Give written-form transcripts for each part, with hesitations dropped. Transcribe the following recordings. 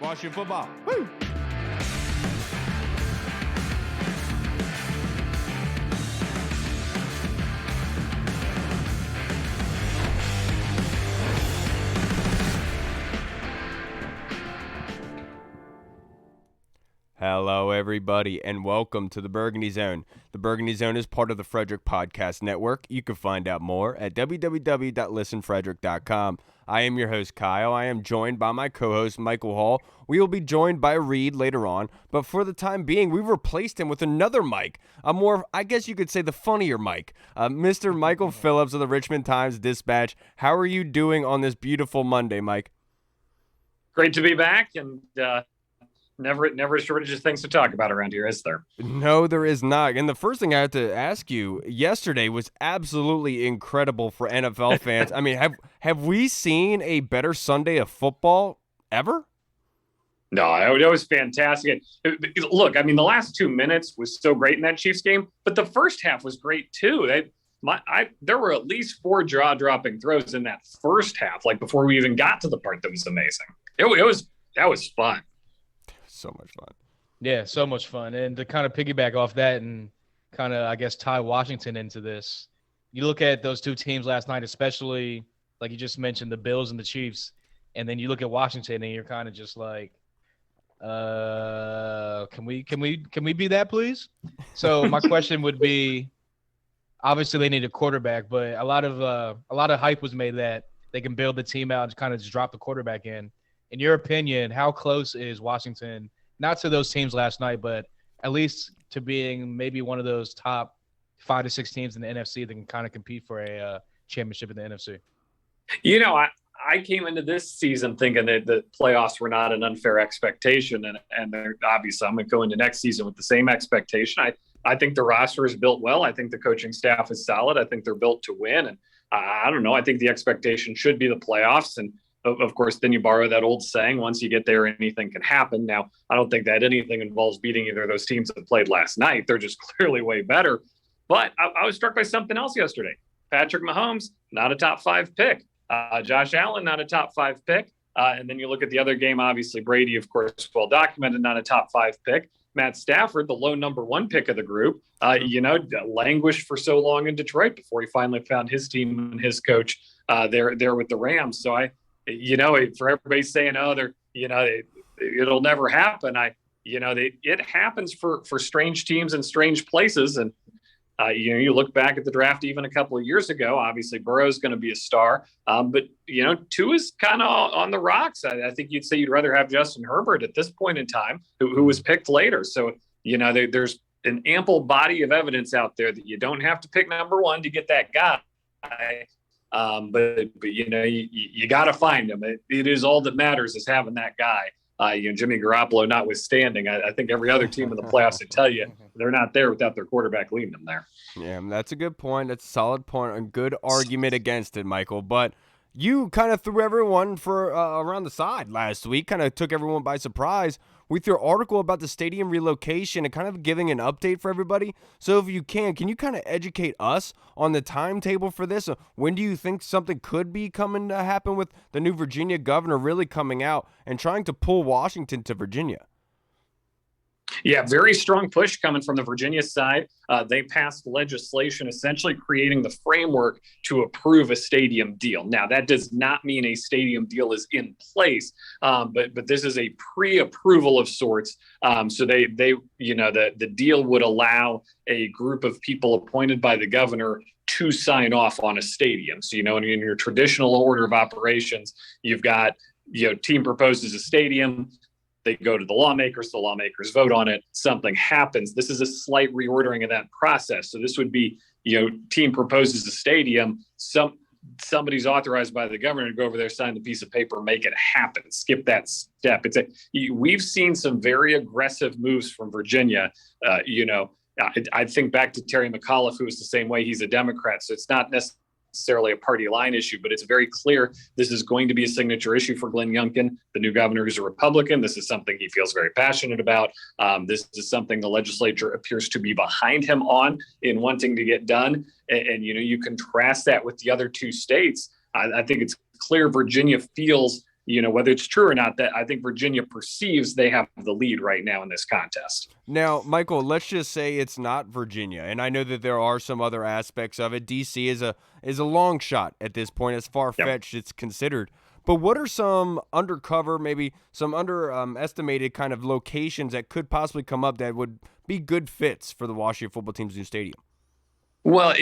Washington football. Woo! Hello, everybody, and welcome to the Burgundy Zone. The Burgundy Zone is part of the Frederick Podcast Network. You can find out more at www.listenfrederick.com. I am your host, Kyle. I am joined by my co-host, Michael Hall. We will be joined by Reed later on, but for the time being, we've replaced him with another Mike, a more, I guess you could say, the funnier Mike, Mr. Michael Phillips of the Richmond Times-Dispatch. How are you doing on this beautiful Monday, Mike? Great to be back, and never a shortage of things to talk about around here, is there? No, there is not. And the first thing I have to ask you, yesterday was absolutely incredible for NFL fans. I mean, have we seen a better Sunday of football ever? No, it was fantastic. Look, I mean, the last 2 minutes was so great in that Chiefs game, but the first half was great too. There were at least 4 jaw-dropping throws in that first half, like before we even got to the part that was amazing. That was fun. So much fun. Yeah, so much fun. And to kind of piggyback off that and kind of, I guess, tie Washington into this, you look at those two teams last night, especially like you just mentioned, the Bills and the Chiefs, and then you look at Washington and you're kind of just like, can we be that, please? So my question would be, obviously they need a quarterback, but a lot of hype was made that they can build the team out and kind of just drop the quarterback in. In your opinion, how close is Washington, not to those teams last night, but at least to being maybe one of those top 5 to 6 teams in the NFC that can kind of compete for a championship in the NFC? You know, I came into this season thinking that the playoffs were not an unfair expectation, and obviously I'm going to go into next season with the same expectation. I think the roster is built well. I think the coaching staff is solid. I think they're built to win, and I don't know. I think the expectation should be the playoffs, and of course, then you borrow that old saying, once you get there, anything can happen. Now, I don't think that anything involves beating either of those teams that played last night. They're just clearly way better. But I was struck by something else yesterday. Patrick Mahomes, not a top 5 pick. Josh Allen, not a top 5 pick. And then you look at the other game, obviously Brady, of course, well documented, not a top 5 pick. Matt Stafford, the low number 1 pick of the group, languished for so long in Detroit before he finally found his team and his coach there with the Rams. So for everybody saying, it'll never happen. It happens for strange teams and strange places. And, you look back at the draft even a couple of years ago, obviously Burrow's going to be a star. But Tua's kind of on the rocks. I think you'd say you'd rather have Justin Herbert at this point in time, who was picked later. So, there's an ample body of evidence out there that you don't have to pick number 1 to get that guy. But you got to find him. It is all that matters is having that guy. Jimmy Garoppolo notwithstanding, I think every other team in the playoffs would tell you they're not there without their quarterback leading them there. Yeah, that's a good point. That's a solid point. A good argument against it, Michael. But you kind of threw everyone for around the side last week, kind of took everyone by surprise with your article about the stadium relocation and kind of giving an update for everybody. So if you can you kind of educate us on the timetable for this? When do you think something could be coming to happen with the new Virginia governor really coming out and trying to pull Washington to Virginia? Yeah, very strong push coming from the Virginia side. They passed legislation essentially creating the framework to approve a stadium deal. Now, that does not mean a stadium deal is in place, but this is a pre-approval of sorts. So the deal would allow a group of people appointed by the governor to sign off on a stadium. So, in your traditional order of operations, you've got, team proposes a stadium. They go to the lawmakers vote on it, something happens. This is a slight reordering of that process. So this would be, team proposes a stadium, somebody's authorized by the governor to go over there, sign the piece of paper, make it happen, skip that step. We've seen some very aggressive moves from Virginia. I think back to Terry McAuliffe, who was the same way. He's a Democrat, so it's not necessarily a party line issue, but it's very clear this is going to be a signature issue for Glenn Youngkin, the new governor who's a Republican. This is something he feels very passionate about. This is something the legislature appears to be behind him on in wanting to get done. And you contrast that with the other 2 states. I think it's clear Virginia feels whether it's true or not, that I think Virginia perceives they have the lead right now in this contest. Now, Michael, let's just say it's not Virginia, and I know that there are some other aspects of it. DC is a long shot at this point, as far-fetched it's considered. But what are some undercover, maybe some underestimated kind of locations that could possibly come up that would be good fits for the Washington football team's new stadium? Well,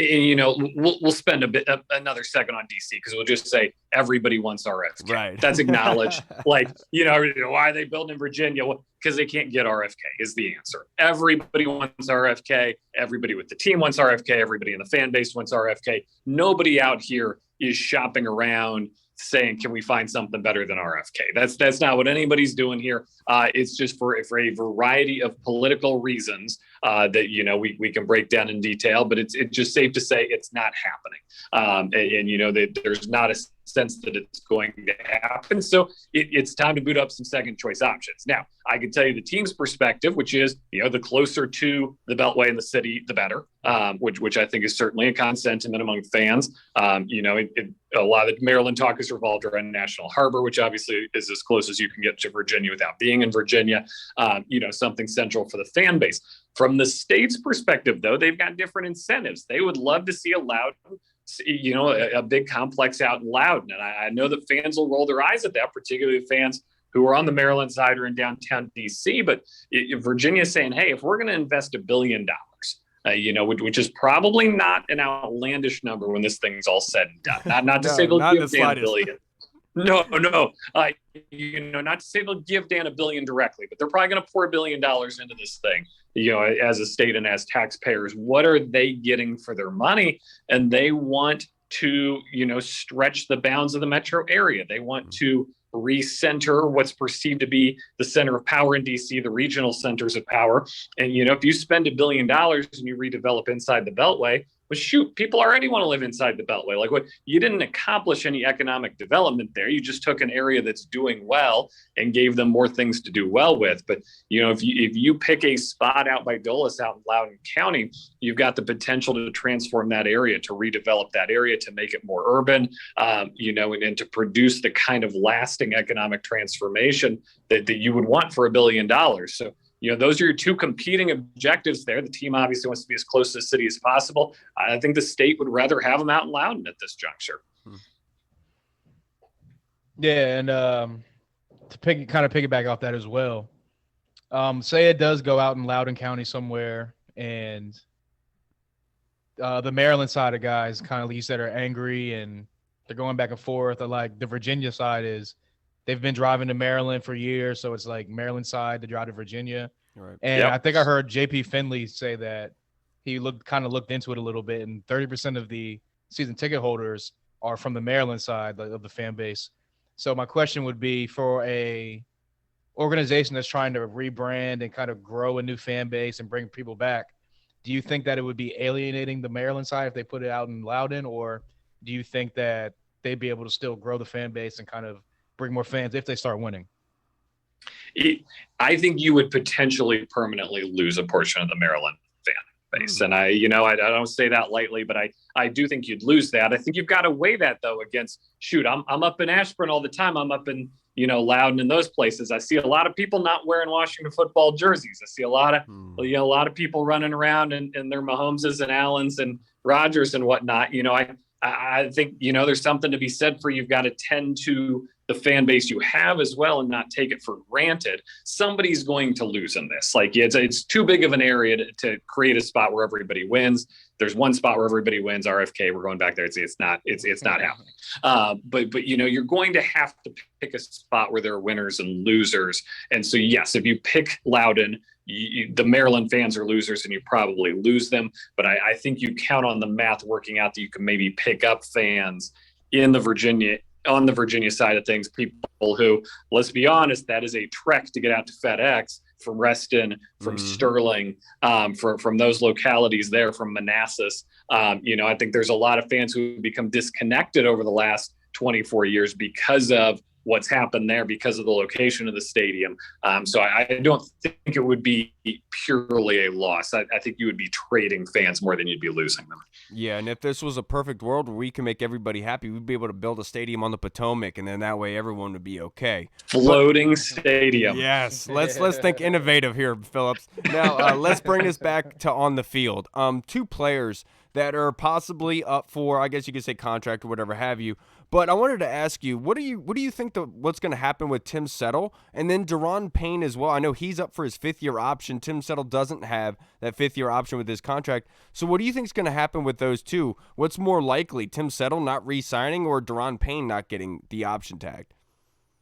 we'll spend another second on DC because we'll just say everybody wants RFK. Right. That's acknowledged. Why are they building in Virginia? Because they can't get RFK is the answer. Everybody wants RFK. Everybody with the team wants RFK. Everybody in the fan base wants RFK. Nobody out here is shopping around saying, can we find something better than RFK? That's not what anybody's doing here. It's just for a variety of political reasons that, we can break down in detail, but it's just safe to say it's not happening. That there's not a sense that it's going to happen. So it's time to boot up some second choice options. Now, I can tell you the team's perspective, which is, the closer to the Beltway in the city, the better, which I think is certainly a common sentiment among fans. A lot of the Maryland talk is revolved around National Harbor, which obviously is as close as you can get to Virginia without being in Virginia, something central for the fan base. From the state's perspective, though, they've got different incentives. They would love to see a big complex out in Loudoun. And I know that fans will roll their eyes at that, particularly fans who are on the Maryland side or in downtown DC. But Virginia is saying, hey, if we're going to invest $1 billion, which is probably not an outlandish number when this thing's all said and done. Not to say they'll give Dan $1 billion. No. Not to say they'll give Dan $1 billion directly, but they're probably going to pour $1 billion into this thing. As a state and as taxpayers, what are they getting for their money? And they want to, stretch the bounds of the metro area. They want to recenter what's perceived to be the center of power in DC, the regional centers of power. And, if you spend $1 billion and you redevelop inside the Beltway, well, shoot, people already want to live inside the Beltway. Like you didn't accomplish any economic development there. You just took an area that's doing well and gave them more things to do well with. But, if you pick a spot out by Dulles out in Loudoun County, you've got the potential to transform that area, to redevelop that area, to make it more urban, and to produce the kind of lasting economic transformation that you would want for $1 billion. So, those are your two competing objectives there. The team obviously wants to be as close to the city as possible. I think the state would rather have them out in Loudoun at this juncture. Yeah, and to piggyback off that as well, say it does go out in Loudoun County somewhere, and the Maryland side of guys kind of, like you said, are angry and they're going back and forth. Or like the Virginia side is, they've been driving to Maryland for years, so it's like Maryland side to drive to Virginia. Right. And I think I heard JP Finley say that he looked into it a little bit, and 30% of the season ticket holders are from the Maryland side of the fan base. So my question would be, for a organization that's trying to rebrand and kind of grow a new fan base and bring people back, do you think that it would be alienating the Maryland side if they put it out in Loudoun, or do you think that they'd be able to still grow the fan base and kind of bring more fans if they start winning? I think you would potentially permanently lose a portion of the Maryland fan base. And I don't say that lightly, but I do think you'd lose that. I think you've got to weigh that though against, I'm up in Ashburn all the time. I'm up in, Loudoun and those places. I see a lot of people not wearing Washington football jerseys. I see a lot of people running around in their Mahomeses and Allens and Rodgers and whatnot. I think, there's something to be said for, you've got to tend to the fan base you have as well and not take it for granted. Somebody's going to lose in this. Like it's too big of an area to create a spot where everybody wins. There's one spot where everybody wins. RFK, we're going back there. It's not happening. But you're going to have to pick a spot where there are winners and losers. And so, yes, if you pick Loudoun, the Maryland fans are losers and you probably lose them. But I think you count on the math working out that you can maybe pick up fans on the Virginia side of things, people who, let's be honest, that is a trek to get out to FedEx from Reston, from Sterling, from those localities there, from Manassas. I think there's a lot of fans who have become disconnected over the last 24 years because of what's happened there because of the location of the stadium. So I don't think it would be purely a loss. I think you would be trading fans more than you'd be losing them. Yeah, and if this was a perfect world where we can make everybody happy, we'd be able to build a stadium on the Potomac, and then that way everyone would be okay. Floating stadium. Yes, let's think innovative here, Phillips. Now let's bring this back to on the field. Two players that are possibly up for, I guess you could say, contract or whatever have you. But I wanted to ask you, what do you think what's going to happen with Tim Settle and then Deron Payne as well? I know he's up for his 5th-year option. Tim Settle doesn't have that 5th-year option with his contract. So what do you think is going to happen with those two? What's more likely, Tim Settle not re-signing or Deron Payne not getting the option tagged?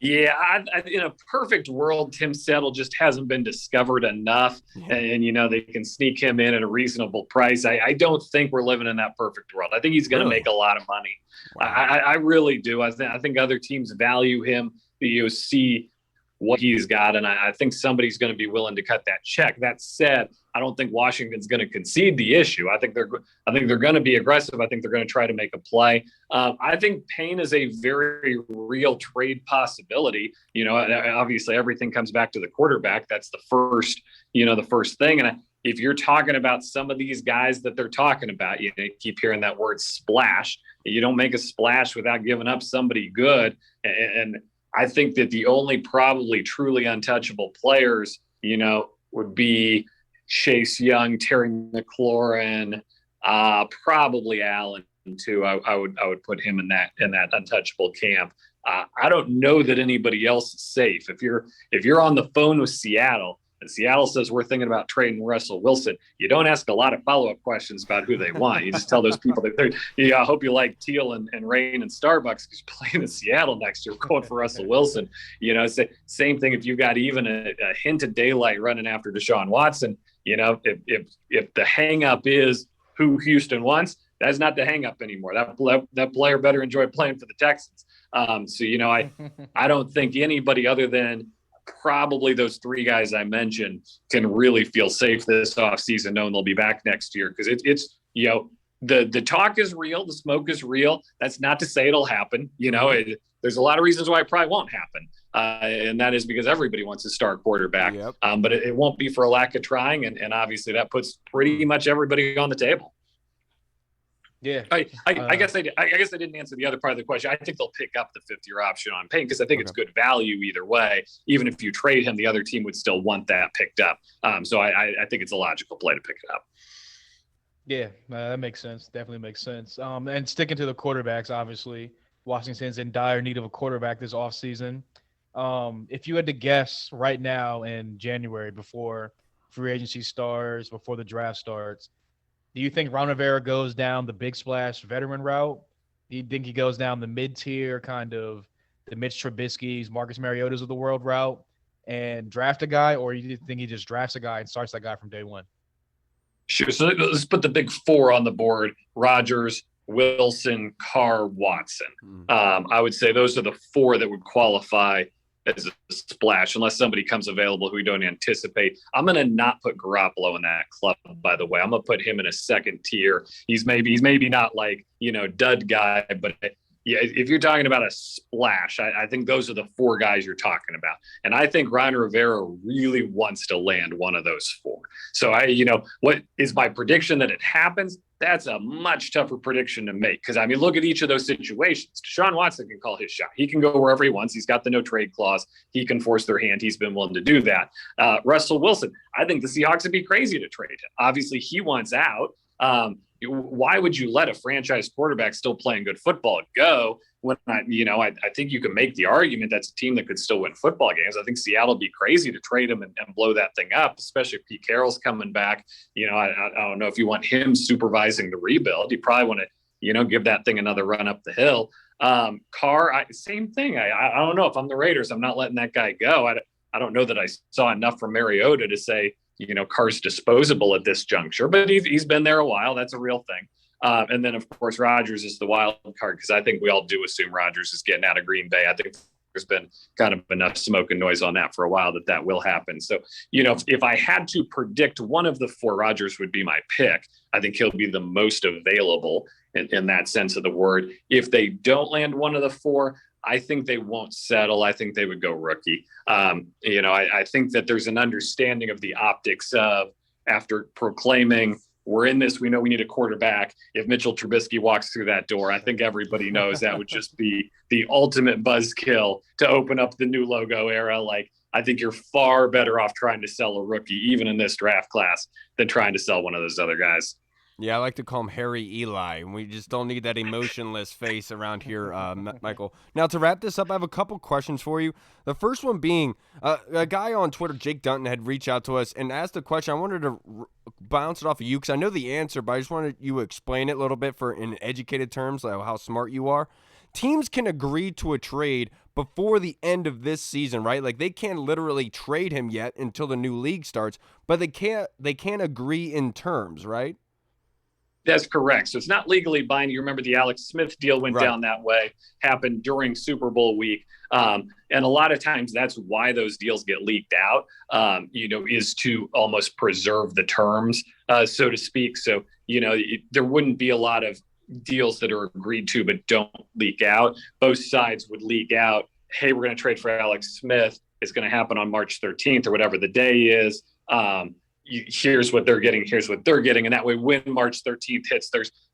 Yeah, in a perfect world, Tim Settle just hasn't been discovered enough, and they can sneak him in at a reasonable price. I don't think we're living in that perfect world. I think he's going to make a lot of money. Wow. I really do. I think other teams value him. You see what he's got, and I think somebody's going to be willing to cut that check. That said, I don't think Washington's going to concede the issue. I think they're going to be aggressive. I think they're going to try to make a play. I think Payne is a very real trade possibility. Obviously everything comes back to the quarterback. That's the first thing. And if you're talking about some of these guys that they're talking about, you keep hearing that word splash. You don't make a splash without giving up somebody good. And I think that the only probably truly untouchable players, would be Chase Young, Terry McLaurin, probably Allen too. I would put him in that untouchable camp. I don't know that anybody else is safe. If you're on the phone with Seattle and Seattle says we're thinking about trading Russell Wilson, you don't ask a lot of follow-up questions about who they want. You just tell those people that I hope you like teal and rain and Starbucks because you're playing in Seattle next year, going for Russell Wilson. It's the same thing if you've got even a hint of daylight running after Deshaun Watson. If the hang-up is who Houston wants, that's not the hang-up anymore. That player better enjoy playing for the Texans. I don't think anybody other than probably those 3 guys I mentioned can really feel safe this offseason knowing they'll be back next year, because it's the talk is real, the smoke is real. That's not to say it'll happen. There's a lot of reasons why it probably won't happen, and that is because everybody wants a star quarterback. Yep. But it won't be for a lack of trying, and obviously that puts pretty much everybody on the table. Yeah, I guess I didn't answer the other part of the question. I think they'll pick up the 5th-year option on Payne because I think it's good value either way. Even if you trade him, the other team would still want that picked up. So I think it's a logical play to pick it up. Yeah, that makes sense. Definitely makes sense. And sticking to the quarterbacks, obviously, Washington's in dire need of a quarterback this offseason. If you had to guess right now in January before free agency starts, before the draft starts, do you think Ron Rivera goes down the big splash veteran route? Do you think he goes down the mid-tier kind of the Mitch Trubisky's, Marcus Mariota's of the world route and draft a guy, or you think he just drafts a guy and starts that guy from day one? Sure. So let's put the big 4 on the board: Rodgers, Wilson, Carr, Watson. I would say those are the 4 that would qualify as a splash, unless somebody comes available who we don't anticipate. I'm going to not put Garoppolo in that club, by the way. I'm going to put him in a second tier. He's maybe not like, dud guy, but yeah, if you're talking about a splash, I think those are the 4 guys you're talking about. And I think Ron Rivera really wants to land one of those 4. So what is my prediction that it happens? That's a much tougher prediction to make because, look at each of those situations. Deshaun Watson can call his shot. He can go wherever he wants. He's got the no trade clause. He can force their hand. He's been willing to do that. Russell Wilson, I think the Seahawks would be crazy to trade him. Obviously, he wants out. Why would you let a franchise quarterback still playing good football go when I think you can make the argument that's a team that could still win football games. I think Seattle would be crazy to trade him and blow that thing up, especially if Pete Carroll's coming back. I don't know if you want him supervising the rebuild. You probably want to, give that thing another run up the hill. Carr, same thing. I don't know if I'm the Raiders, I'm not letting that guy go. I don't know that I saw enough from Mariota to say, Carr's disposable at this juncture, but he's been there a while. That's a real thing. And then, of course, Rodgers is the wild card because I think we all do assume Rodgers is getting out of Green Bay. I think there's been kind of enough smoke and noise on that for a while that will happen. So, if I had to predict one of the 4, Rodgers would be my pick. I think he'll be the most available in that sense of the word. If they don't land one of the 4, I think they won't settle. I think they would go rookie. I think that there's an understanding of the optics of, after proclaiming we're in this, we know we need a quarterback. If Mitchell Trubisky walks through that door, I think everybody knows that would just be the ultimate buzzkill to open up the new logo era. Like, I think you're far better off trying to sell a rookie, even in this draft class, than trying to sell one of those other guys. Yeah, I like to call him Harry Eli, and we just don't need that emotionless face around here, Michael. Now, to wrap this up, I have a couple questions for you. The first one being, a guy on Twitter, Jake Dunton, had reached out to us and asked a question. I wanted to bounce it off of you because I know the answer, but I just wanted you to explain it a little bit in educated terms, like how smart you are. Teams can agree to a trade before the end of this season, right? Like, they can't literally trade him yet until the new league starts, but they can't agree in terms, right? That's correct. So it's not legally binding. You remember the Alex Smith deal went down that way, happened during Super Bowl week. And a lot of times that's why those deals get leaked out, is to almost preserve the terms, so to speak. So, there wouldn't be a lot of deals that are agreed to but don't leak out. Both sides would leak out, hey, we're going to trade for Alex Smith. It's going to happen on March 13th or whatever the day is. Here's what they're getting, here's what they're getting. And that way, when March 13th hits,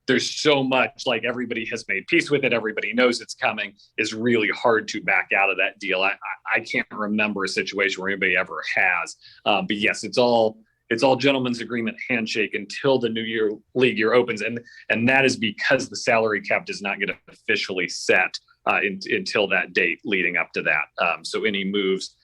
there's so much, like, everybody has made peace with it. Everybody knows it's coming. Is really hard to back out of that deal. I can't remember a situation where anybody ever has. But yes, it's all gentleman's agreement handshake until the new league year opens. And that is because the salary cap does not get officially set until that date leading up to that. So any moves,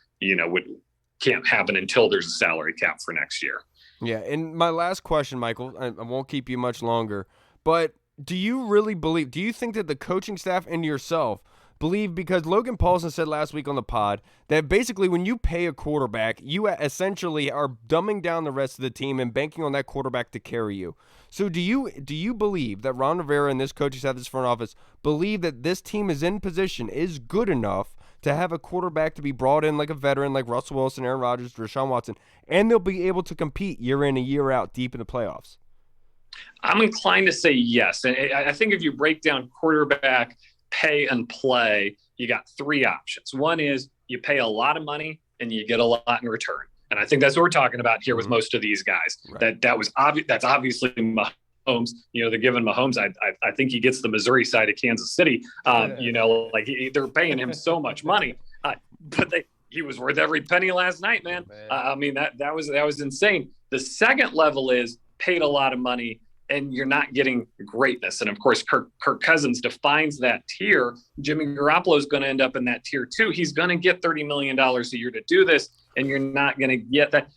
can't happen until there's a salary cap for next year. Yeah, and my last question, Michael, I won't keep you much longer, but do you think that the coaching staff and yourself believe, because Logan Paulson said last week on the pod that basically when you pay a quarterback, you essentially are dumbing down the rest of the team and banking on that quarterback to carry you. So do you believe that Ron Rivera and this coaching staff, this front office, believe that this team is in position, is good enough to have a quarterback to be brought in like a veteran, like Russell Wilson, Aaron Rodgers, Deshaun Watson, and they'll be able to compete year in and year out deep in the playoffs? I'm inclined to say yes. And I think if you break down quarterback pay and play, you got three options. One is you pay a lot of money and you get a lot in return. And I think that's what we're talking about here with most of these guys. Right. That's obviously Mahomes. They're giving Mahomes. I think he gets the Missouri side of Kansas City. They're paying him so much money, but he was worth every penny last night, man. That was insane. The second level is paid a lot of money and you're not getting greatness. And of course, Kirk Cousins defines that tier. Jimmy Garoppolo is going to end up in that tier too. He's going to get $30 million a year to do this, and you're not going to get that.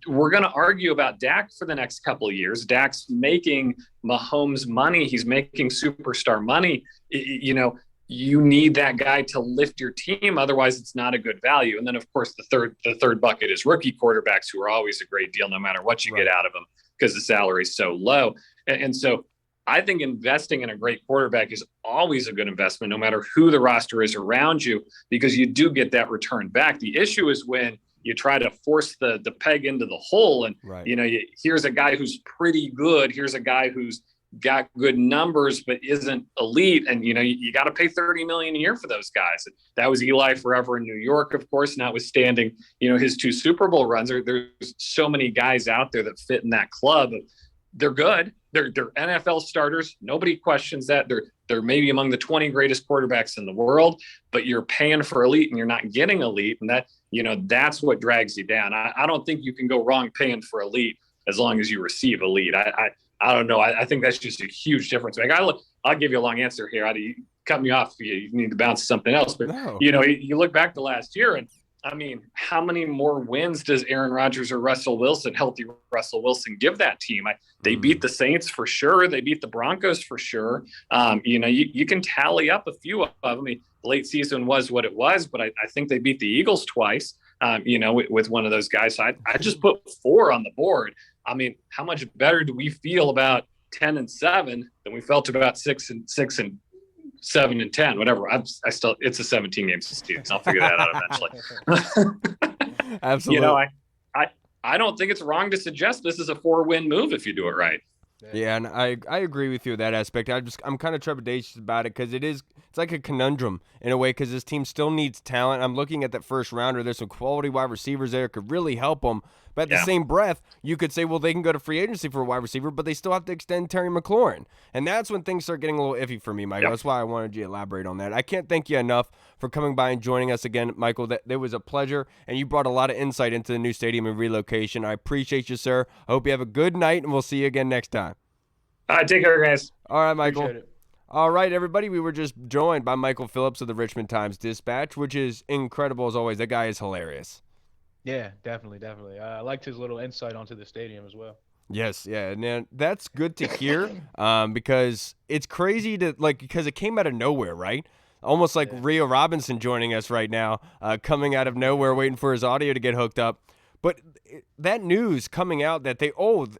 We're going to argue about Dak for the next couple of years. Dak's making Mahomes money. He's making superstar money. You need that guy to lift your team. Otherwise, it's not a good value. And then, of course, the third bucket is rookie quarterbacks, who are always a great deal no matter what you get out of them, because the salary is so low. And so I think investing in a great quarterback is always a good investment, no matter who the roster is around you, because you do get that return back. The issue is when you try to force the peg into the hole and, here's a guy who's pretty good. Here's a guy who's got good numbers, but isn't elite. And, you got to pay $30 million a year for those guys. That was Eli forever in New York, of course, notwithstanding, his 2 Super Bowl runs. There's so many guys out there that fit in that club. They're good. They're NFL starters. Nobody questions that. They're maybe among the 20 greatest quarterbacks in the world, but you're paying for elite and you're not getting elite. And that, that's what drags you down. I don't think you can go wrong paying for elite as long as you receive elite. I don't know. I think that's just a huge difference. I'll give you a long answer here. You cut me off. You need to bounce to something else. But, no. You look back to last year and, how many more wins does Aaron Rodgers or healthy Russell Wilson give that team? They beat the Saints for sure. They beat the Broncos for sure. You can tally up a few of them. Late season was what it was, but I think they beat the Eagles twice, with one of those guys. So I just put 4 on the board. How much better do we feel about 10-7 than we felt about 6 and 7 and 10, whatever. It's a 17 game season. I'll figure that out eventually. Absolutely. I don't think it's wrong to suggest this is a 4-win move if you do it right. Yeah, and I agree with you in that aspect. I'm kind of trepidatious about it because it's like a conundrum in a way because this team still needs talent. I'm looking at that first rounder. There's some quality wide receivers there that could really help them. But at the same breath, you could say, well, they can go to free agency for a wide receiver, but they still have to extend Terry McLaurin. And that's when things start getting a little iffy for me, Michael. That's why I wanted you to elaborate on that. I can't thank you enough for coming by and joining us again, Michael. That was a pleasure, and you brought a lot of insight into the new stadium and relocation. I appreciate you, sir. I hope you have a good night, and we'll see you again next time. Take care, guys. All right, Michael. All right, everybody. We were just joined by Michael Phillips of the Richmond Times-Dispatch, which is incredible as always. That guy is hilarious. Yeah, definitely. I liked his little insight onto the stadium as well. Yes, yeah, and that's good to hear because it's crazy because it came out of nowhere, right? Almost like Rio Robinson joining us right now, coming out of nowhere, waiting for his audio to get hooked up. But that news coming out that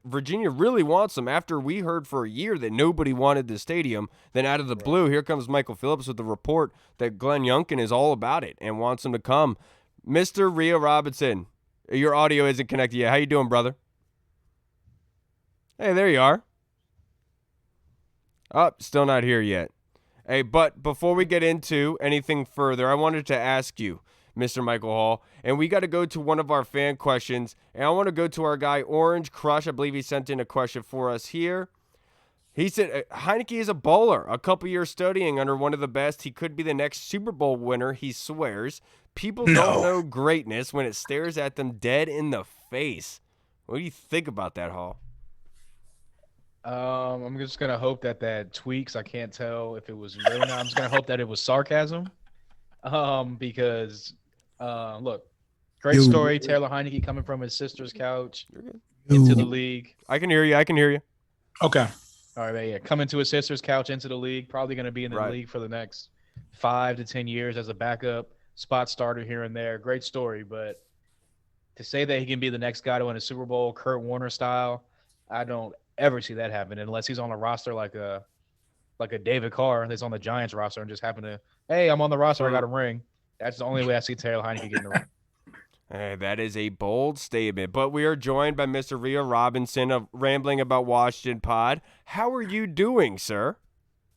Virginia really wants them after we heard for a year that nobody wanted the stadium, then out of the blue, here comes Michael Phillips with the report that Glenn Youngkin is all about it and wants them to come. Mr. Rio Robinson, your audio isn't connected yet. How you doing, brother? Hey, there you are. Oh, still not here yet. Hey, but before we get into anything further, I wanted to ask you, Mr. Michael Hall, and we got to go to one of our fan questions, and I want to go to our guy, Orange Crush. I believe he sent in a question for us here. He said, Heineke is a bowler, a couple years studying under one of the best. He could be the next Super Bowl winner, he swears. People don't know greatness when it stares at them dead in the face. What do you think about that, Hall? I'm just going to hope that tweaks. I can't tell if it was real or not. I'm just going to hope that it was sarcasm because, look, great story. Taylor Heineke coming from his sister's couch into the league. I can hear you. Okay. All right, yeah. Coming to his sister's couch into the league. Probably going to be in the league for the next 5 to 10 years as a backup spot starter here and there. Great story, but to say that he can be the next guy to win a Super Bowl, Kurt Warner style, I don't ever see that happen unless he's on a roster like a David Carr that's on the Giants roster and just happen to, hey, I'm on the roster, I got a ring. That's the only way I see Taylor Heineke getting the ring. Hey, that is a bold statement. But we are joined by Mr. Rio Robinson of Rambling About Washington Pod. How are you doing, sir?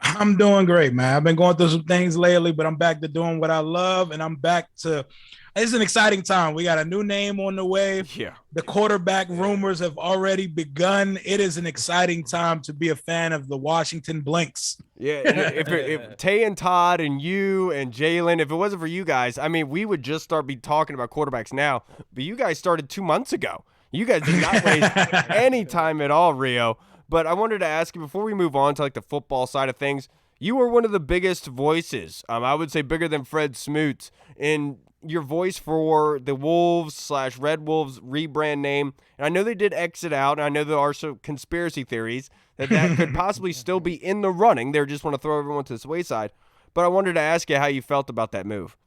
I'm doing great, man. I've been going through some things lately, but I'm back to doing what I love, and I'm back to – it's an exciting time. We got a new name on the way. Yeah. The quarterback rumors have already begun. It is an exciting time to be a fan of the Washington Blinks. Yeah, if Tay and Todd and you and Jalen, if it wasn't for you guys, I mean, we would just be talking about quarterbacks now, but you guys started 2 months ago. You guys did not waste any time at all, Rio. But I wanted to ask you, before we move on to the football side of things, you were one of the biggest voices, I would say bigger than Fred Smoot, in your voice for the Wolves/Red Wolves rebrand name. And I know they did exit out, and I know there are some conspiracy theories that could possibly still be in the running. They just want to throw everyone to the wayside. But I wanted to ask you how you felt about that move.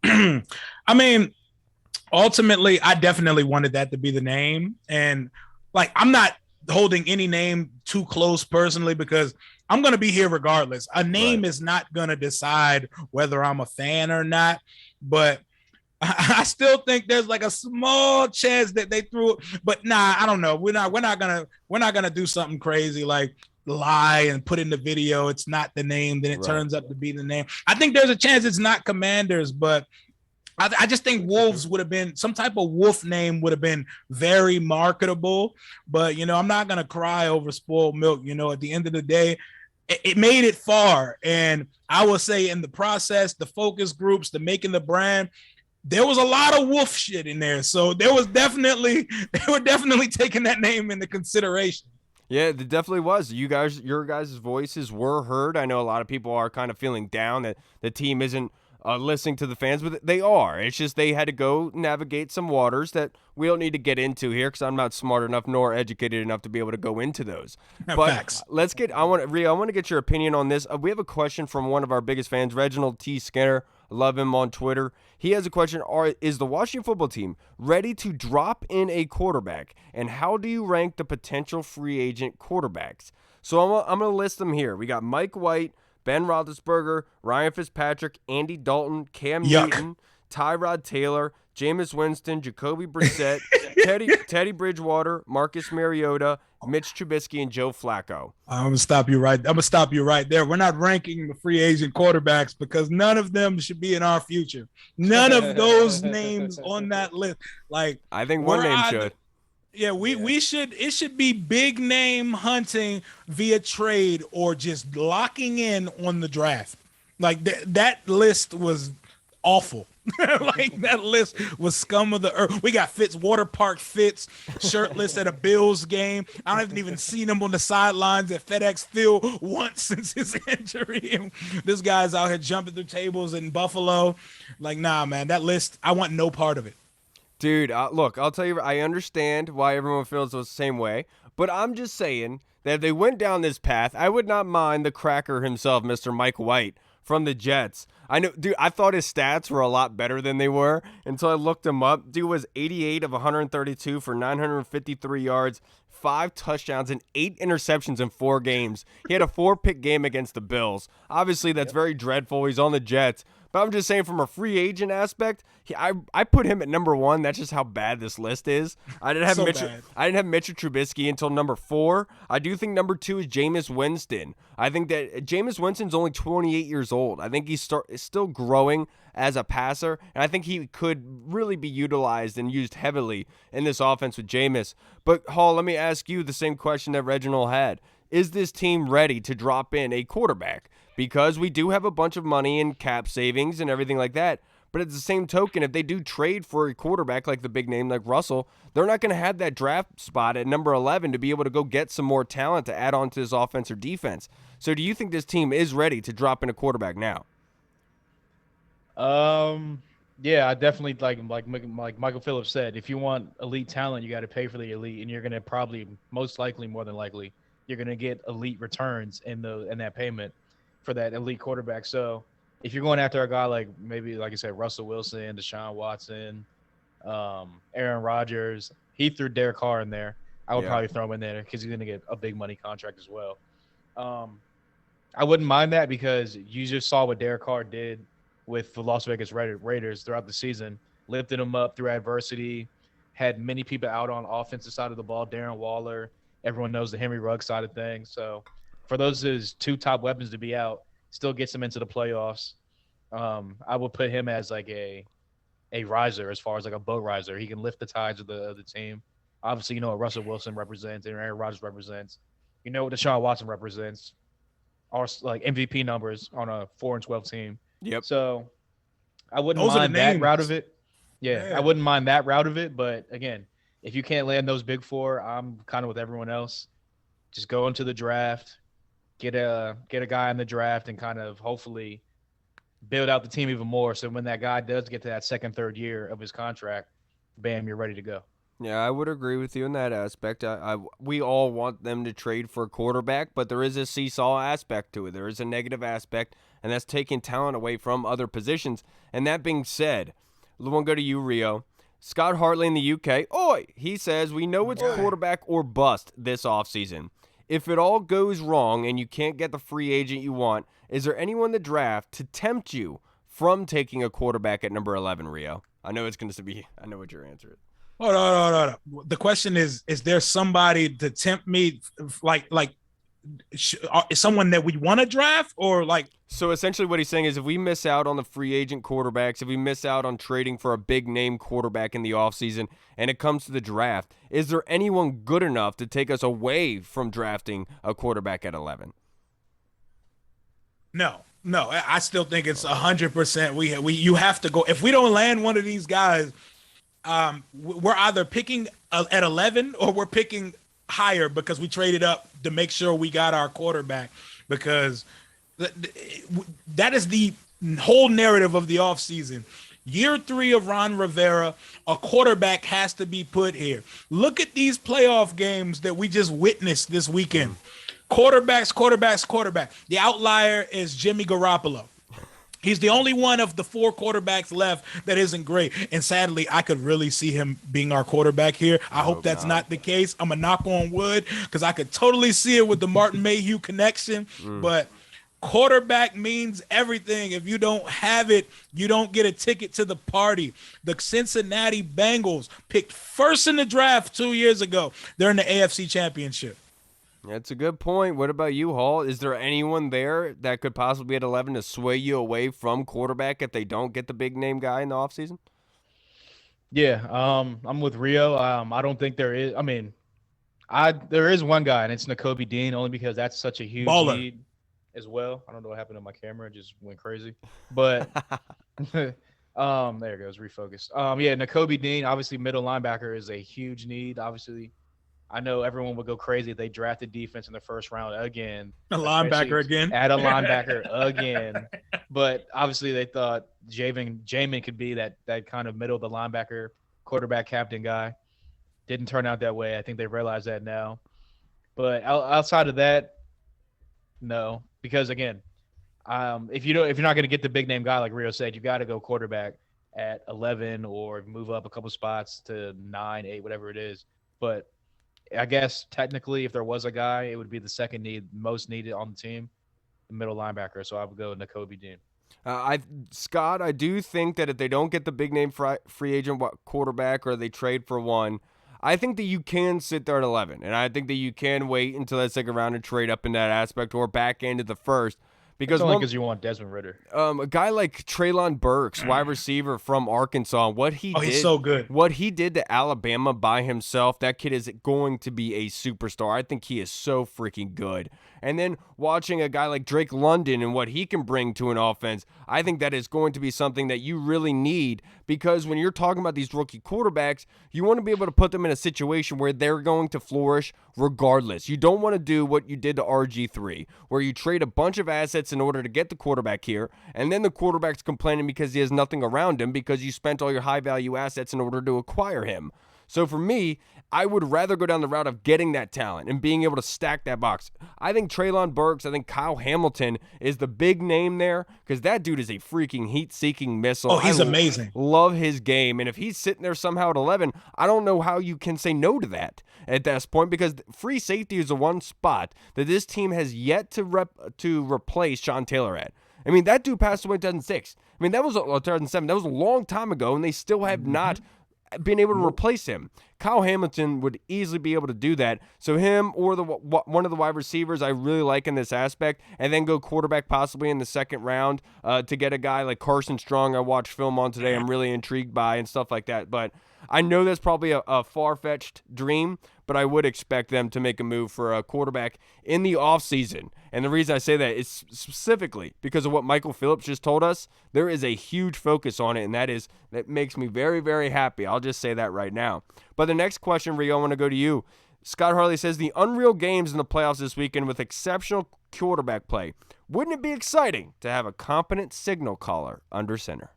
I mean, ultimately, I definitely wanted that to be the name. And, I'm not holding any name too close personally because I'm going to be here regardless. A name is not going to decide whether I'm a fan or not, but I still think there's a small chance that they threw it, but nah, I don't know. We're not going to do something crazy like lie and put in the video it's not the name, then it turns up to be the name. I think there's a chance it's not Commanders, but I just think Wolves would have been some type of wolf name would have been very marketable, but I'm not going to cry over spoiled milk. At the end of the day, it made it far. And I will say in the process, the focus groups, the making the brand, there was a lot of wolf shit in there. So they were definitely taking that name into consideration. Yeah, it definitely was. Your guys' voices were heard. I know a lot of people are kind of feeling down that the team isn't listening to the fans, but they are. It's just they had to go navigate some waters that we don't need to get into here because I'm not smart enough nor educated enough to be able to go into those. But Facts. Rio, I want to get your opinion on this. We have a question from one of our biggest fans, Reginald T. Skinner. I love him on Twitter. He has a question. Is the Washington football team ready to drop in a quarterback? And how do you rank the potential free agent quarterbacks? So I'm going to list them here. We got Mike White, Ben Roethlisberger, Ryan Fitzpatrick, Andy Dalton, Cam Newton, Tyrod Taylor, Jameis Winston, Jacoby Brissett, Teddy Bridgewater, Marcus Mariota, Mitch Trubisky, and Joe Flacco. I'm gonna stop you right there. We're not ranking the free agent quarterbacks because none of them should be in our future. None of those names on that list. Like, I think one name should. Yeah, we should. It should be big name hunting via trade or just locking in on the draft. Like that list was awful. Like that list was scum of the earth. We got Water Park Fitz shirtless at a Bills game. I haven't even seen him on the sidelines at FedEx Field once since his injury. And this guy's out here jumping through tables in Buffalo. Like, nah, man, that list, I want no part of it. Dude, look, I'll tell you, I understand why everyone feels the same way, but I'm just saying that if they went down this path, I would not mind the cracker himself, Mr. Mike White from the Jets. I know, dude, I thought his stats were a lot better than they were until I looked him up. Dude was 88 of 132 for 953 yards, 5 touchdowns, and 8 interceptions in 4 games. He had a 4-pick game against the Bills. Obviously, that's very dreadful. He's on the Jets. But I'm just saying from a free agent aspect, I put him at number 1. That's just how bad this list is. I didn't have Mitchell Trubisky until number 4. I do think number 2 is Jameis Winston. I think that Jameis Winston's only 28 years old. I think he's still growing as a passer, and I think he could really be utilized and used heavily in this offense with Jameis. But, Hall, let me ask you the same question that Reginald had. Is this team ready to drop in a quarterback? Because we do have a bunch of money in cap savings and everything like that. But at the same token, if they do trade for a quarterback like the big name like Russell, they're not going to have that draft spot at number 11 to be able to go get some more talent to add on to this offense or defense. So do you think this team is ready to drop in a quarterback now? Yeah, I definitely like Michael Phillips said, if you want elite talent, you got to pay for the elite, and you're going to probably more than likely, you're going to get elite returns in that payment for that elite quarterback. So if you're going after a guy like maybe, like I said, Russell Wilson, Deshaun Watson, Aaron Rodgers, he threw Derek Carr in there. I would probably throw him in there because he's going to get a big money contract as well. I wouldn't mind that because you just saw what Derek Carr did with the Las Vegas Raiders throughout the season, lifted them up through adversity, had many people out on offensive side of the ball, Darren Waller. Everyone knows the Henry Ruggs side of things. So for those his 2 top weapons to be out, still gets him into the playoffs. I would put him as like a riser, as far as like a boat riser. He can lift the tides of the team. Obviously, you know what Russell Wilson represents and Aaron Rodgers represents. You know what Deshaun Watson represents. Our like MVP numbers on a 4-12 team. Yep. So I wouldn't mind that route of it. Yeah, I wouldn't mind that route of it. But again, if you can't land those big 4, I'm kind of with everyone else. Just go into the draft, get a guy in the draft, and kind of hopefully build out the team even more. So when that guy does get to that 2nd, 3rd year of his contract, bam, you're ready to go. Yeah, I would agree with you in that aspect. We all want them to trade for a quarterback, but there is a seesaw aspect to it. There is a negative aspect, and that's taking talent away from other positions. And that being said, we'll go to you, Rio. Scott Hartley in the UK, he says, we know it's quarterback or bust this offseason. If it all goes wrong and you can't get the free agent you want, is there anyone in the draft to tempt you from taking a quarterback at number 11, Rio? I know what your answer is. Hold on. The question is there somebody to tempt me, like someone that we want to draft, or like? So essentially what he's saying is if we miss out on the free agent quarterbacks, if we miss out on trading for a big name quarterback in the offseason and it comes to the draft, is there anyone good enough to take us away from drafting a quarterback at 11? No, I still think it's 100%. You have to go. If we don't land one of these guys, we're either picking at 11 or we're picking higher because we traded up to make sure we got our quarterback, because that is the whole narrative of the offseason. Year 3 of Ron Rivera, a quarterback has to be put here. Look at these playoff games that we just witnessed this weekend. Quarterbacks. The outlier is Jimmy Garoppolo. He's the only one of the 4 quarterbacks left that isn't great. And sadly, I could really see him being our quarterback here. I hope that's not the case. I'm a knock on wood because I could totally see it with the Martin Mayhew connection. But Quarterback means everything. If you don't have it, you don't get a ticket to the party. The Cincinnati Bengals picked first in the draft 2 years ago. They're in the AFC Championship. That's a good point. What about you, Hall? Is there anyone there that could possibly be at 11 to sway you away from quarterback if they don't get the big name guy in the offseason? Yeah, I'm with Rio. I don't think there is. I mean, there is one guy, and it's Nakobe Dean, only because that's such a huge Baller. need as well. I don't know what happened to my camera; it just went crazy. But there it goes, refocused. Yeah, Nakobe Dean, obviously middle linebacker is a huge need. Obviously, I know everyone would go crazy if they drafted defense in the first round again. A linebacker again. Add a linebacker again. But obviously they thought Jamin could be that kind of middle of the linebacker, quarterback captain guy. Didn't turn out that way. I think they realize that now. But outside of that, no. Because again, if you're not going to get the big name guy like Rio said, you got to go quarterback at 11 or move up a couple spots to 9, 8, whatever it is. But I guess technically, if there was a guy, it would be the second most needed on the team, the middle linebacker. So I would go Nakobe Dean. Scott, I do think that if they don't get the big name free agent quarterback or they trade for one, I think that you can sit there at 11, and I think that you can wait until that second round and trade up in that aspect or back into the first. Because only because you want Desmond Ridder. A guy like Treylon Burks, wide receiver from Arkansas, he's so good. What he did to Alabama by himself, that kid is going to be a superstar. I think he is so freaking good. And then watching a guy like Drake London and what he can bring to an offense, I think that is going to be something that you really need, because when you're talking about these rookie quarterbacks, you want to be able to put them in a situation where they're going to flourish regardless. You don't want to do what you did to RG3, where you trade a bunch of assets in order to get the quarterback here, and then the quarterback's complaining because he has nothing around him because you spent all your high-value assets in order to acquire him. So for me, I would rather go down the route of getting that talent and being able to stack that box. I think Treylon Burks, I think Kyle Hamilton is the big name there, because that dude is a freaking heat-seeking missile. Oh, he's amazing. Love his game. And if he's sitting there somehow at 11, I don't know how you can say no to that at this point, because free safety is the one spot that this team has yet to replace Sean Taylor at. I mean, that dude passed away in 2006. I mean, that was 2007. That was a long time ago, and they still have not been able to replace him. Kyle Hamilton would easily be able to do that. So him or one of the wide receivers I really like in this aspect, and then go quarterback possibly in the second round to get a guy like Carson Strong I watched film on today I'm really intrigued by and stuff like that. But I know that's probably a far-fetched dream, but I would expect them to make a move for a quarterback in the offseason. And the reason I say that is specifically because of what Michael Phillips just told us. There is a huge focus on it, and that makes me very, very happy. I'll just say that right now. But the next question, Rio, I want to go to you. Scott Harley says, the unreal games in the playoffs this weekend with exceptional quarterback play. Wouldn't it be exciting to have a competent signal caller under center?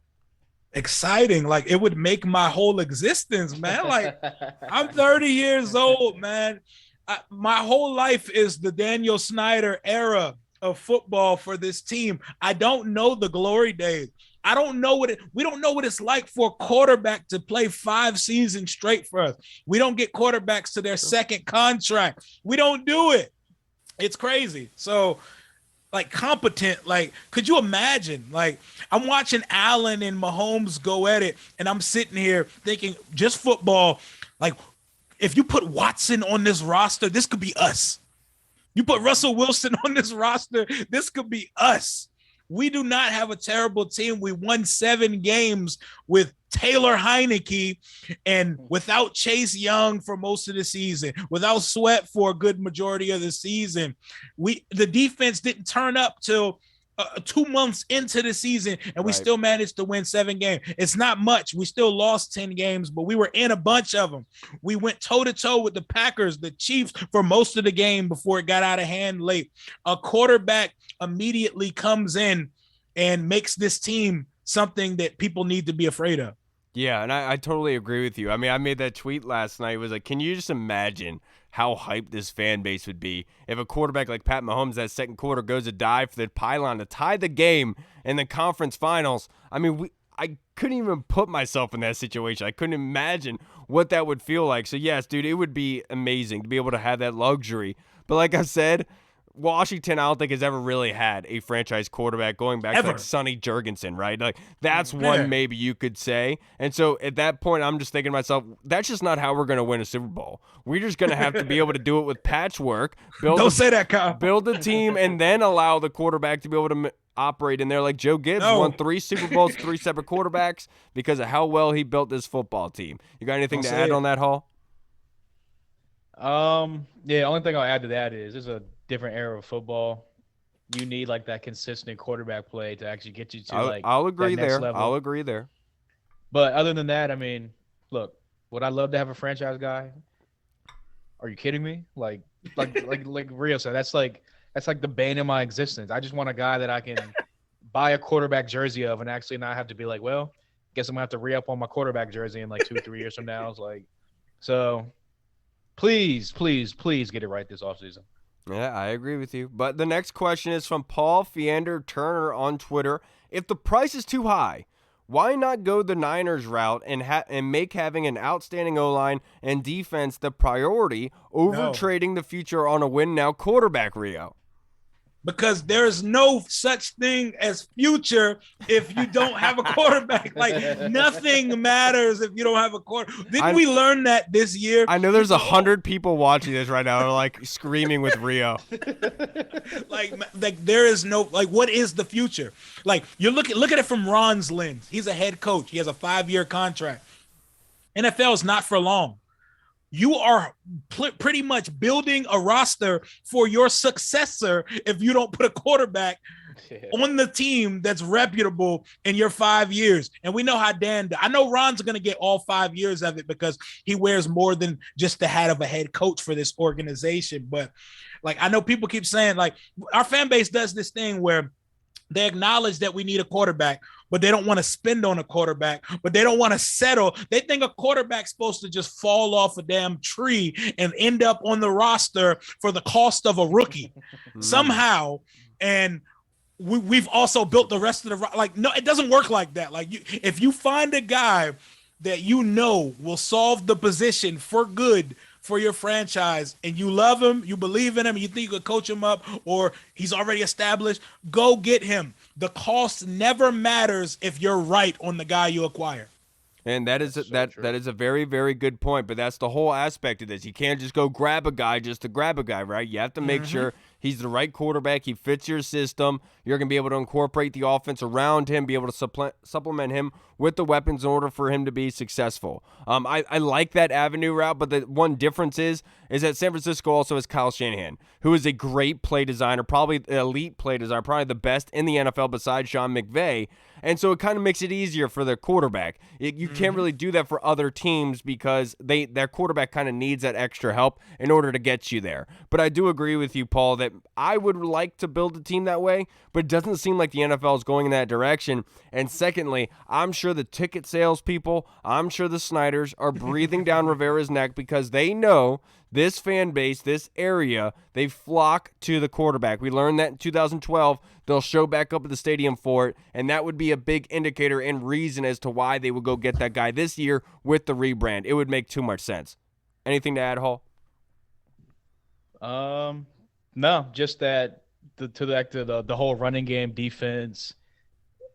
Exciting. Like, it would make my whole existence, man. Like, I'm 30 years old, man. My whole life is the Daniel Snyder era of football for this team. I don't know the glory days. I don't know we don't know what it's like for a quarterback to play 5 seasons straight for us. We don't get quarterbacks to their second contract. We don't do it. It's crazy. So, like, competent, like, could you imagine? Like, I'm watching Allen and Mahomes go at it, and I'm sitting here thinking, just football, like, if you put Watson on this roster, this could be us. You put Russell Wilson on this roster, this could be us. We do not have a terrible team. We won 7 games with Taylor Heineke and without Chase Young for most of the season, without Sweat for a good majority of the season. The defense didn't turn up till 2 months into the season, and we still managed to win 7 games. It's not much. We still lost 10 games, but we were in a bunch of them. We went toe-to-toe with the Packers, the Chiefs for most of the game before it got out of hand late. A quarterback immediately comes in and makes this team something that people need to be afraid of. Yeah, and I totally agree with you. I mean, I made that tweet last night. It was like, can you just imagine how hyped this fan base would be if a quarterback like Pat Mahomes that second quarter goes to dive for the pylon to tie the game in the conference finals? I mean, I couldn't even put myself in that situation. I couldn't imagine what that would feel like. So, yes, dude, it would be amazing to be able to have that luxury. But like I said, Washington, I don't think has ever really had a franchise quarterback going back to like Sonny Jurgensen, right? Like that's one maybe you could say. And so at that point, I'm just thinking to myself, that's just not how we're going to win a Super Bowl. We're just going to have to be able to do it with patchwork. Don't say that, Kyle. Build a team and then allow the quarterback to be able to operate in there. Like Joe Gibbs won 3 Super Bowls, 3 separate quarterbacks because of how well he built this football team. You got anything to add on that, Hall? Yeah, only thing I'll add to that is there's a different era of football. You need like that consistent quarterback play to actually get you to I'll agree that next there. level. I'll agree there. But other than that, I mean, look, would I love to have a franchise guy? Are you kidding me? Like Rio said, that's like the bane of my existence. I just want a guy that I can buy a quarterback jersey of and actually not have to be like, well, guess I'm gonna have to re-up on my quarterback jersey in like 2-3 years from now. It's like, so please get it right this offseason. Yeah, I agree with you. But the next question is from Paul Fiander Turner on Twitter. If the price is too high, why not go the Niners route and make having an outstanding O-line and defense the priority over trading the future on a win-now quarterback, Rio? Because there is no such thing as future if you don't have a quarterback. Like nothing matters if you don't have a quarterback. Didn't we learn that this year? I know there's 100 people watching this right now, like screaming with Rio. like there is no what is the future? Like you look at it from Ron's lens. He's a head coach. He has a 5-year contract. NFL is not for long. You are pretty much building a roster for your successor if you don't put a quarterback on the team that's reputable in your 5 years. And we know how I know Ron's going to get all 5 years of it because he wears more than just the hat of a head coach for this organization. But like, I know people keep saying like our fan base does this thing where they acknowledge that we need a quarterback, but they don't want to spend on a quarterback, but they don't want to settle. They think a quarterback's supposed to just fall off a damn tree and end up on the roster for the cost of a rookie somehow. And we've also built the rest of the no, it doesn't work like that. Like if you find a guy that you know will solve the position for good for your franchise and you love him, you believe in him, you think you could coach him up or he's already established, go get him. The cost never matters if you're right on the guy you acquire. And that is that is a very, very good point. But that's the whole aspect of this. You can't just go grab a guy just to grab a guy, right? You have to make sure he's the right quarterback. He fits your system. You're going to be able to incorporate the offense around him, be able to supplement him with the weapons in order for him to be successful. I like that avenue route, but the one difference is that San Francisco also has Kyle Shanahan, who is a great play designer, probably an elite play designer, probably the best in the NFL besides Sean McVay. And so it kind of makes it easier for the quarterback. You can't really do that for other teams because their quarterback kind of needs that extra help in order to get you there. But I do agree with you, Paul, that I would like to build a team that way, but it doesn't seem like the NFL is going in that direction. And secondly, I'm sure the ticket sales people, I'm sure the Snyders are breathing down Rivera's neck because they know this fan base, this area, they flock to the quarterback. We learned that in 2012. They'll show back up at the stadium for it, and that would be a big indicator and reason as to why they would go get that guy this year with the rebrand. It would make too much sense. Anything to add, Hall? No, just that the whole running game defense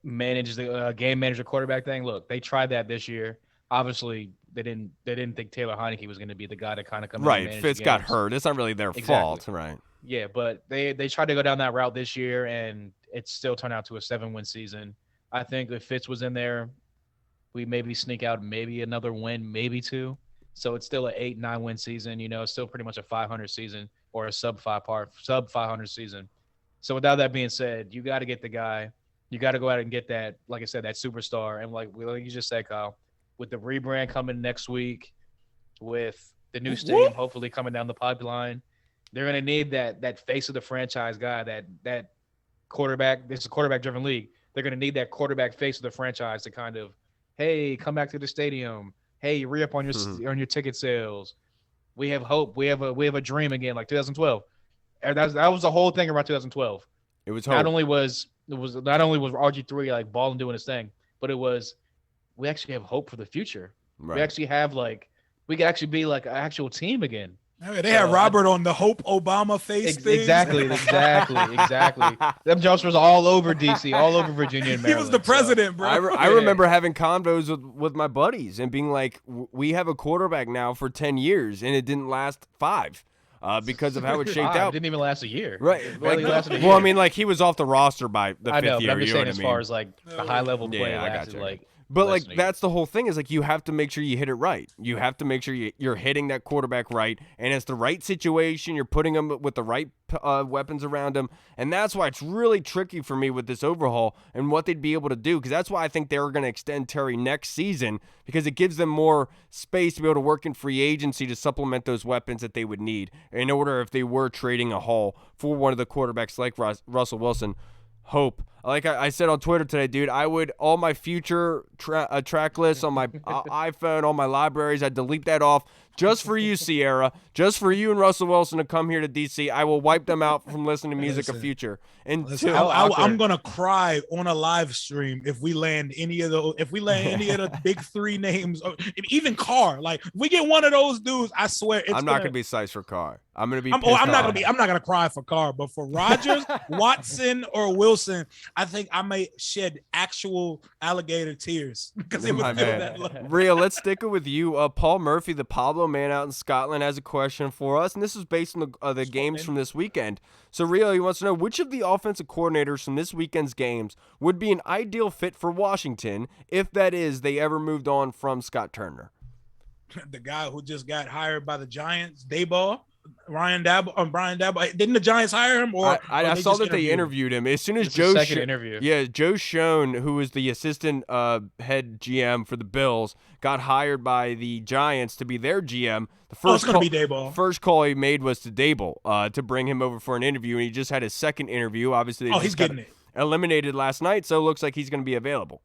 manages the game manager quarterback thing. Look, they tried that this year. Obviously, they didn't think Taylor Heineke was going to be the guy to kind of come in and manage Fitz the got games. hurt. It's not really their fault, right? Yeah, but they tried to go down that route this year, and it still turned out to a 7-win season. I think if Fitz was in there, we maybe sneak out maybe another win, maybe 2. So it's still an 8-9 win season. You know, it's still pretty much a 500 season or a sub 500 season. So without that being said, you got to get the guy. You got to go out and get that, like I said, that superstar. And like you just said, Kyle, with the rebrand coming next week, with the new stadium hopefully coming down the pipeline, they're going to need that face of the franchise guy, that quarterback. This is a quarterback-driven league. They're going to need that quarterback face of the franchise to kind of, hey, come back to the stadium. Hey, re-up on your ticket sales. We have hope. We have a dream again, like 2012. And that was the whole thing around 2012. It was hope. Not only was RG3 like balling doing his thing, but it was we actually have hope for the future. Right. We actually have we could actually be like an actual team again. They had Robert on the Hope Obama face thing. Exactly. Them jokes was all over DC, all over Virginia and Maryland. He was the president, bro. I remember having convos with my buddies and being like, we have a quarterback now for 10 years, and it didn't last 5. Because of how it shaped out. It didn't even last a year. Right. Well, I mean, like, he was off the roster by the 5th year. But I'm just saying, as far as like the high level play lasted, like. But like that's the whole thing is like you have to make sure you hit it right. You have to make sure you're hitting that quarterback right, and it's the right situation. You're putting him with the right weapons around him, and that's why it's really tricky for me with this overhaul and what they'd be able to do. Because that's why I think they're going to extend Terry next season because it gives them more space to be able to work in free agency to supplement those weapons that they would need in order if they were trading a haul for one of the quarterbacks like Russell Wilson. Hope. Like I said on Twitter today, dude, I would all my future track lists on my iPhone, all my libraries, I'd delete that off just for you, Sierra, just for you and Russell Wilson to come here to DC. I will wipe them out from listening to music of future. And I'm gonna cry on a live stream if we land any of the big 3 names, or even Carr. Like if we get one of those dudes, I swear I'm not gonna be sized for Carr. I'm not gonna cry for Carr, but for Rodgers, Watson, or Wilson, I think I may shed actual alligator tears because it was that low. Rio, let's stick it with you. Paul Murphy, the Pablo man out in Scotland, has a question for us, and this is based on the games from this weekend. So Rio, he wants to know which of the offensive coordinators from this weekend's games would be an ideal fit for Washington if that is they ever moved on from Scott Turner. The guy who just got hired by the Giants, Daboll. Brian Daboll. Didn't the Giants hire him? Or I saw that they interviewed him as soon as Joe Schoen, who was the assistant head GM for the Bills, got hired by the Giants to be their GM. The first call he made was to Daboll to bring him over for an interview, and he just had his second interview. Obviously, he's getting it eliminated last night, so it looks like he's going to be available.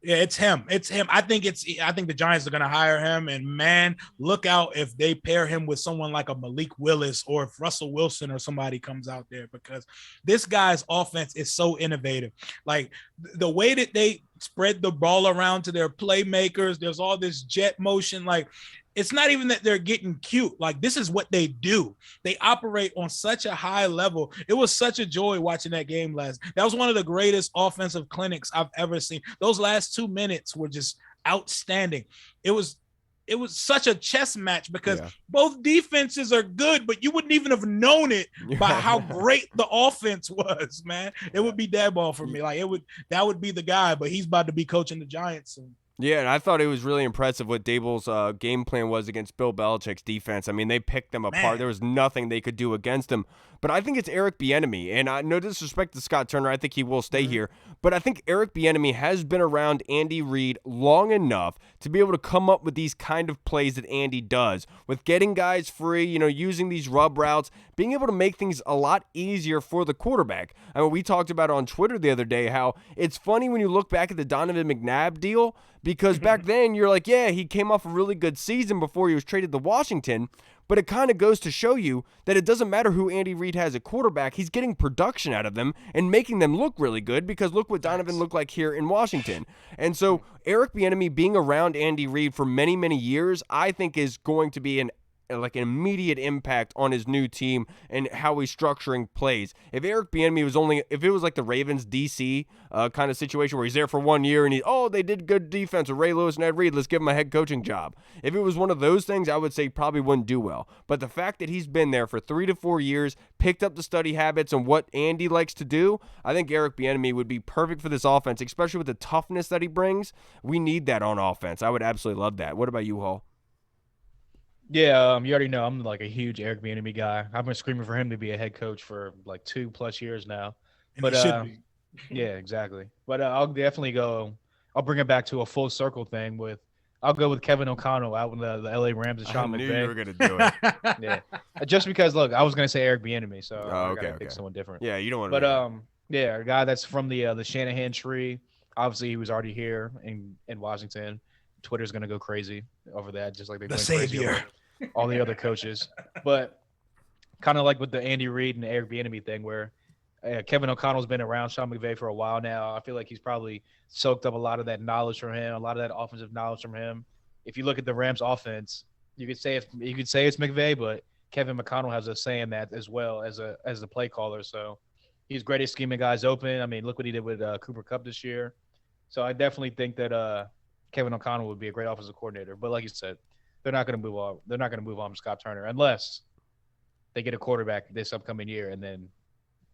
Yeah, it's him. I think the Giants are going to hire him, and man, look out if they pair him with someone like a Malik Willis or if Russell Wilson or somebody comes out there, because this guy's offense is so innovative. Like the way that they spread the ball around to their playmakers, there's all this jet motion. Like it's not even that they're getting cute. Like this is what they do. They operate on such a high level. It was such a joy watching that game last. That was one of the greatest offensive clinics I've ever seen. Those last 2 minutes were just outstanding. It was such a chess match because both defenses are good, but you wouldn't even have known it by how great the offense was, man. It would be Daboll for me. Like that would be the guy, but he's about to be coaching the Giants soon. Yeah, and I thought it was really impressive what Daboll's game plan was against Bill Belichick's defense. I mean, they picked them apart. There was nothing they could do against him. But I think it's Eric Bieniemy, and no disrespect to Scott Turner, I think he will stay here. But I think Eric Bieniemy has been around Andy Reid long enough to be able to come up with these kind of plays that Andy does, with getting guys free, using these rub routes, being able to make things a lot easier for the quarterback. I mean, we talked about on Twitter the other day how it's funny when you look back at the Donovan McNabb deal, because back then you're like, yeah, he came off a really good season before he was traded to Washington. But it kind of goes to show you that it doesn't matter who Andy Reid has at quarterback. He's getting production out of them and making them look really good, because look what Donovan looked like here in Washington. And so Eric Bieniemy being around Andy Reid for many, many years, I think is going to be an immediate impact on his new team and how he's structuring plays. If Eric Bieniemy if it was like the Ravens DC kind of situation where he's there for 1 year and they did good defense with Ray Lewis and Ed Reed, let's give him a head coaching job. If it was one of those things, I would say probably wouldn't do well. But the fact that he's been there for 3 to 4 years, picked up the study habits and what Andy likes to do, I think Eric Bieniemy would be perfect for this offense, especially with the toughness that he brings. We need that on offense. I would absolutely love that. What about you, Hall? Yeah, you already know I'm like a huge Eric Bieniemy guy. I've been screaming for him to be a head coach for like 2+ years now. But should be. Yeah, exactly. But I'll definitely go. I'll bring it back to a full circle thing I'll go with Kevin O'Connell out with the LA Rams and Sean McVay. I knew you were gonna do it. Yeah, just because look, I was gonna say Eric Bieniemy, so I gotta pick someone different. Yeah, you don't want to. But yeah, a guy that's from the Shanahan tree. Obviously, he was already here in Washington. Twitter's gonna go crazy over that, just like they went crazy over all the other coaches. But kind of like with the Andy Reid and the Eric Bieniemy thing, where Kevin O'Connell's been around Sean McVay for a while now. I feel like he's probably soaked up a lot of that knowledge from him, a lot of that offensive knowledge from him. If you look at the Rams offense, You could say it's McVay, but Kevin McConnell has a saying that as well as the play caller. So he's great at scheming guys open. I mean, look what he did with Cooper Kupp this year. So I definitely think that Kevin O'Connell would be a great offensive coordinator. But like you said, they're not going to move on. They're not going to move on from Scott Turner unless they get a quarterback this upcoming year, and then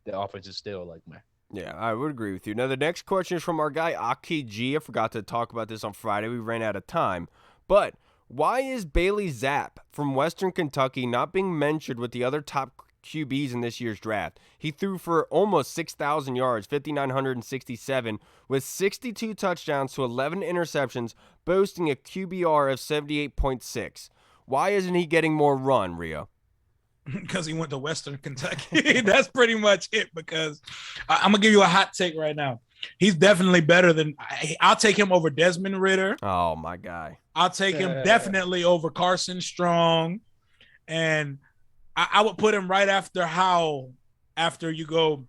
the offense is still like, meh. Yeah, I would agree with you. Now, the next question is from our guy, Aki G. I forgot to talk about this on Friday. We ran out of time. But why is Bailey Zapp from Western Kentucky not being mentioned with the other top QBs in this year's draft? He threw for almost 6,000 yards, 5,967, with 62 touchdowns to 11 interceptions, boasting a QBR of 78.6. Why isn't he getting more run, Rio? Because he went to Western Kentucky. That's pretty much it. Because I'm gonna give you a hot take right now. He's definitely better than. I'll take him over Desmond Ridder. Oh, my guy. I'll take him definitely over Carson Strong, and I would put him right after Howell. After you go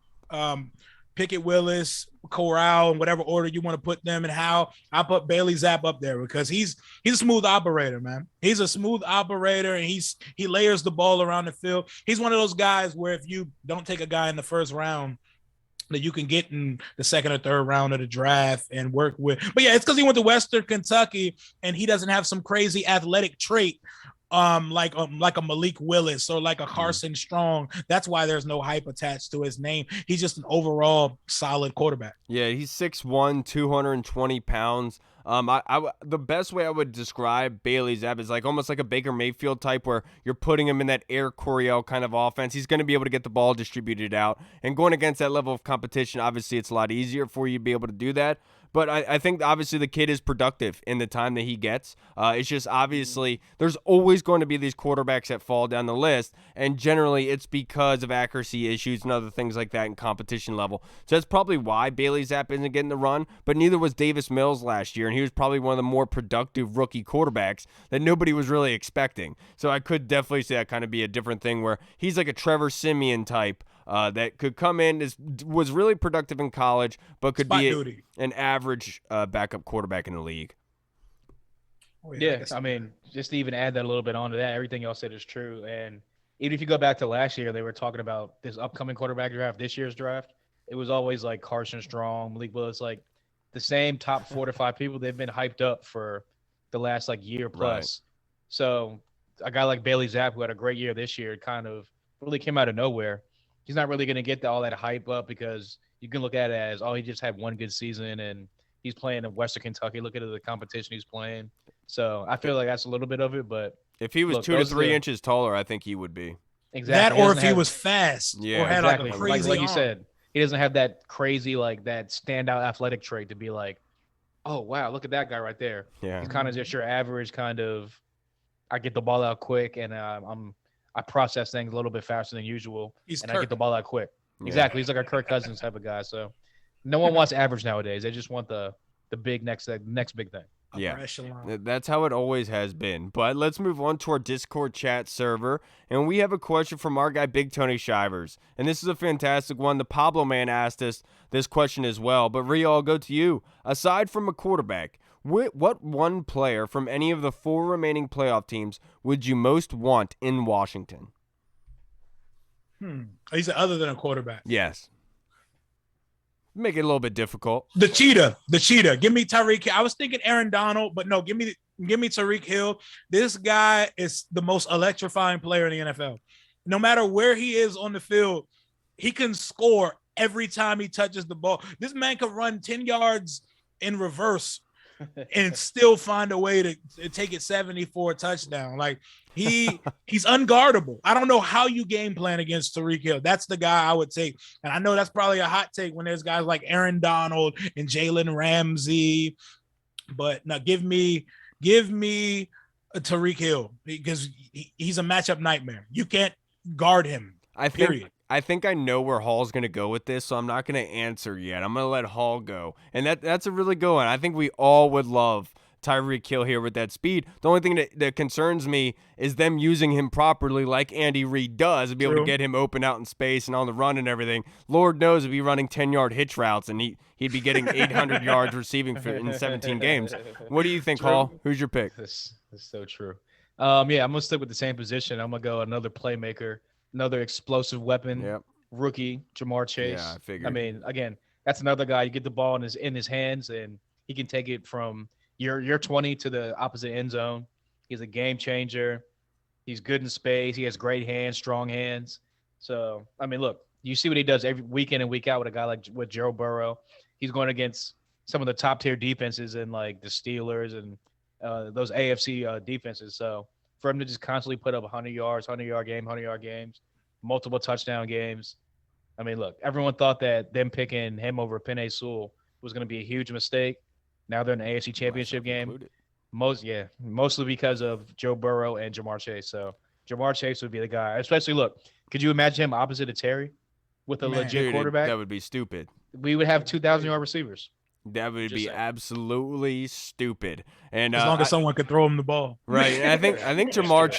Pickett Willis, Corral, in whatever order you want to put them, and how I put Bailey Zapp up there because he's a smooth operator, man. He's a smooth operator, and he layers the ball around the field. He's one of those guys where if you don't take a guy in the first round, that you can get in the second or third round of the draft and work with. But yeah, it's because he went to Western Kentucky and he doesn't have some crazy athletic trait like a Malik Willis or like a Carson Strong. That's why there's no hype attached to his name. He's just an overall solid quarterback. Yeah, he's 6'1", 220 pounds. The best way I would describe Bailey Zapp is like almost like a Baker Mayfield type where you're putting him in that Air Coryell kind of offense. He's going to be able to get the ball distributed out. And going against that level of competition, obviously it's a lot easier for you to be able to do that. But I think obviously the kid is productive in the time that he gets. It's just obviously there's always going to be these quarterbacks that fall down the list. And generally it's because of accuracy issues and other things like that in competition level. So that's probably why Bailey Zapp isn't getting the run. But neither was Davis Mills last year. And he was probably one of the more productive rookie quarterbacks that nobody was really expecting. So I could definitely see that kind of be a different thing where he's like a Trevor Siemian type. That could come in, was really productive in college, but could be an average backup quarterback in the league. Oh, yeah, I mean, just to even add that a little bit onto that, everything y'all said is true. And even if you go back to last year, they were talking about this upcoming quarterback draft, this year's draft. It was always like Carson Strong, Malik Willis, like the same top 4 to 5 people. They've been hyped up for the last like year plus. Right. So a guy like Bailey Zapp, who had a great year this year, kind of really came out of nowhere. He's not really going to get all that hype up because you can look at it as, oh, he just had one good season and he's playing in Western Kentucky. Look at the competition he's playing. So I feel like that's a little bit of it. But if he was 2 to 3 inches taller, I think he would be. Exactly. That or if he was fast. Yeah, or had exactly. Like a crazy like you said, he doesn't have that crazy, like that standout athletic trait to be like, oh, wow, look at that guy right there. Yeah. He's kind of just your average kind of, I get the ball out quick and I process things a little bit faster than usual, I get the ball out quick. Yeah. Exactly. He's like a Kirk Cousins type of guy. So no one wants average nowadays. They just want the big next big thing. Yeah, that's how it always has been. But let's move on to our Discord chat server. And we have a question from our guy, Big Tony Shivers. And this is a fantastic one. The Pablo man asked us this question as well. But Rio, I'll go to you. Aside from a quarterback, what one player from any of the 4 remaining playoff teams would you most want in Washington? He said other than a quarterback. Yes. Make it a little bit difficult. The cheetah. Give me Tyreek Hill. I was thinking Aaron Donald, but no, give me Tyreek Hill. This guy is the most electrifying player in the NFL. No matter where he is on the field, he can score every time he touches the ball. This man can run 10 yards in reverse and still find a way to take it 70 for a touchdown. Like he's unguardable. I don't know how you game plan against Tyreek Hill. That's the guy I would take. And I know that's probably a hot take when there's guys like Aaron Donald and Jalen Ramsey. But now give me a Tyreek Hill because he's a matchup nightmare. You can't guard him. I think I know where Hall's going to go with this, so I'm not going to answer yet. I'm going to let Hall go. And that's a really good one. I think we all would love Tyreek Hill here with that speed. The only thing that concerns me is them using him properly like Andy Reid does, to be able to get him open out in space and on the run and everything. Lord knows if he's running 10-yard hitch routes and he'd be getting 800 yards receiving in 17 games. What do you think, Hall? Who's your pick? This is so true. Yeah, I'm gonna stick with the same position. I'm gonna go another playmaker, another explosive weapon, Yep. rookie, Jamar Chase. Yeah, I I figured. mean, again, that's another guy. You get the ball in his hands, and he can take it from your 20 to the opposite end zone. He's a game changer. He's good in space. He has great hands, strong hands. So, I mean, look, you see what he does every week in and week out with a guy like with Joe Burrow. He's going against some of the top tier defenses in like the Steelers and those AFC defenses. So for him to just constantly put up 100 yards, 100 yard games, multiple touchdown games. I mean, look, everyone thought that them picking him over Penei Sewell was going to be a huge mistake. Now they're in the AFC Championship Myself game. included. Mostly because of Joe Burrow and Jamar Chase. So Jamar Chase would be the guy. Especially, look, could you imagine him opposite of Terry with a Man. legit Dude, quarterback? that would be stupid. We would have 2,000-yard receivers. That would Just be saying. absolutely stupid. And As long as someone could throw him the ball. right, and I think Jamar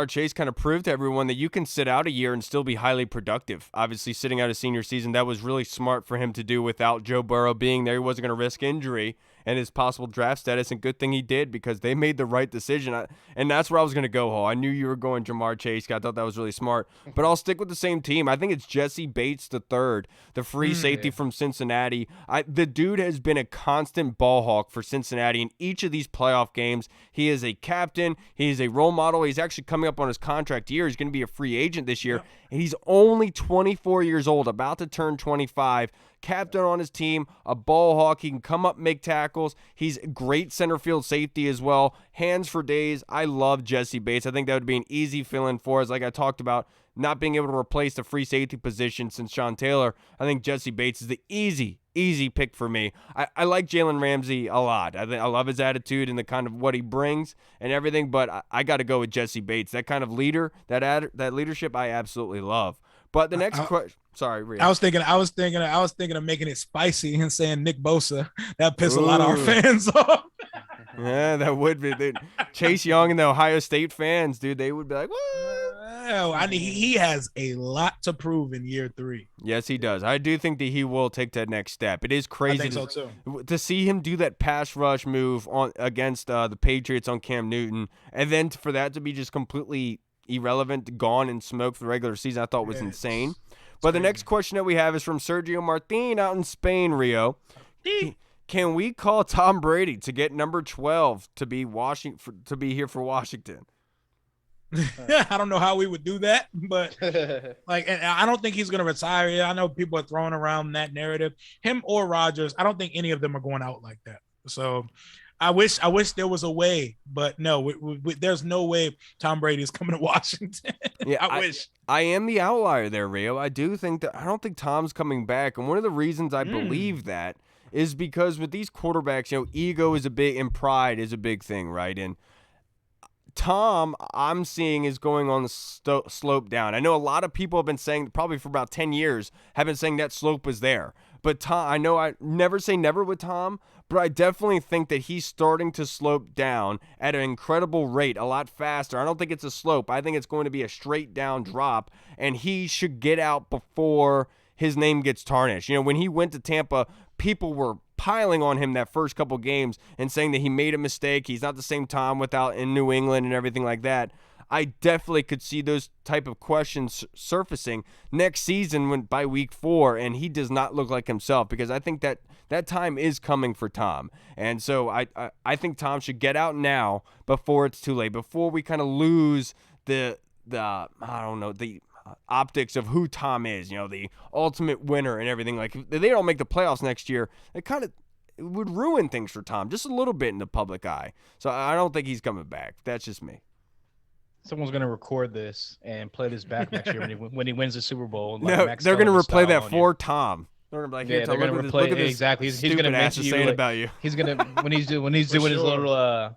Chase kind of proved to everyone that you can sit out a year and still be highly productive. Obviously, sitting out a senior season, that was really smart for him to do without Joe Burrow being there. He wasn't going to risk injury and his possible draft status, and good thing he did because they made the right decision. And that's where I was going to go, Hall. I knew you were going Jamar Chase. I thought that was really smart. But I'll stick with the same team. I think it's Jesse Bates III, the free safety from Cincinnati. The dude has been a constant ball hawk for Cincinnati in each of these playoff games. He is a captain. He is a role model. He's actually coming up on his contract year. He's going to be a free agent this year. And he's only 24 years old, about to turn 25. Captain on his team, a ball hawk. He can come up, make tackles. He's great center field safety as well. Hands for days. I love Jesse Bates. I think that would be an easy fill-in for us. Like I talked about, not being able to replace the free safety position since Sean Taylor. I think Jesse Bates is the easy pick for me. I like Jalen Ramsey a lot. I love his attitude and the kind of what he brings and everything, but I got to go with Jesse Bates. That kind of leader, that leadership, I absolutely love. But the next question, sorry, Rio. I was thinking of making it spicy and saying Nick Bosa. That pissed a lot of our fans off. Yeah, that would be. Dude. Chase Young and the Ohio State fans, dude, they would be like, what? Well, I mean, he has a lot to prove in year 3. Yes, he does. I do think that he will take that next step. It is I crazy think so too. to see him do that pass rush move against the Patriots on Cam Newton, and then for that to be just completely irrelevant, gone and smoked for the regular season, I thought was insane. But the next question that we have is from Sergio Martin out in Spain, Rio. Can we call Tom Brady to get number 12 to be here for Washington? I don't know how we would do that, but and I don't think he's going to retire yet. I know people are throwing around that narrative. Him or Rodgers, I don't think any of them are going out like that. So I wish there was a way, but no, there's no way Tom Brady is coming to Washington. Yeah, I wish. I am the outlier there, Rio. I don't think Tom's coming back, and one of the reasons I believe that is because with these quarterbacks, ego is and pride is a big thing, right? And Tom, I'm seeing, is going on the slope down. I know a lot of people have been saying, probably for about 10 years, have been saying that slope was there. But Tom, I know I never say never with Tom, but I definitely think that he's starting to slope down at an incredible rate, a lot faster. I don't think it's a slope. I think it's going to be a straight down drop, and he should get out before his name gets tarnished. When he went to Tampa, people were piling on him that first couple games and saying that he made a mistake. He's not the same Tom without in New England and everything like that. I definitely could see those type of questions surfacing next season by week 4, and he does not look like himself, because I think that time is coming for Tom. And so I think Tom should get out now before it's too late, before we kind of lose the optics of who Tom is, the ultimate winner and everything. Like, if they don't make the playoffs next year, it would ruin things for Tom just a little bit in the public eye. So I don't think he's coming back. That's just me. Someone's gonna record this and play this back next year when he wins the Super Bowl. No, they're gonna replay that for Tom. They're gonna be like, yeah, they're gonna replay it exactly. He's gonna mention you about you. He's gonna when he's doing his little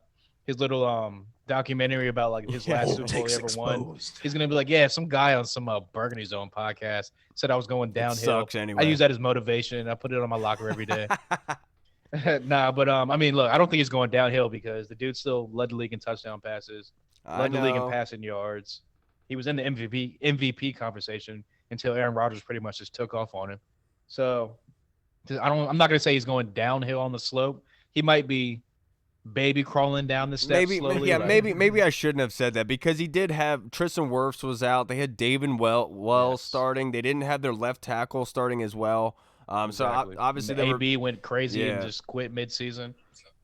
documentary about like his last Super Bowl he ever won. He's gonna be like, yeah, some guy on some Burgundy Zone podcast said I was going downhill. Sucks anyway. I use that as motivation. I put it on my locker every day. Nah, but I mean, look, I don't think he's going downhill because the dude still led the league in touchdown passes, led the league in passing yards. He was in the MVP conversation until Aaron Rodgers pretty much just took off on him. So I'm not gonna say he's going downhill on the slope. He might be baby crawling down the steps slowly. Maybe I shouldn't have said that because he did have Tristan Wirfs was out. They had David Wells starting. They didn't have their left tackle starting as well. Exactly. So obviously the AB went crazy and just quit midseason.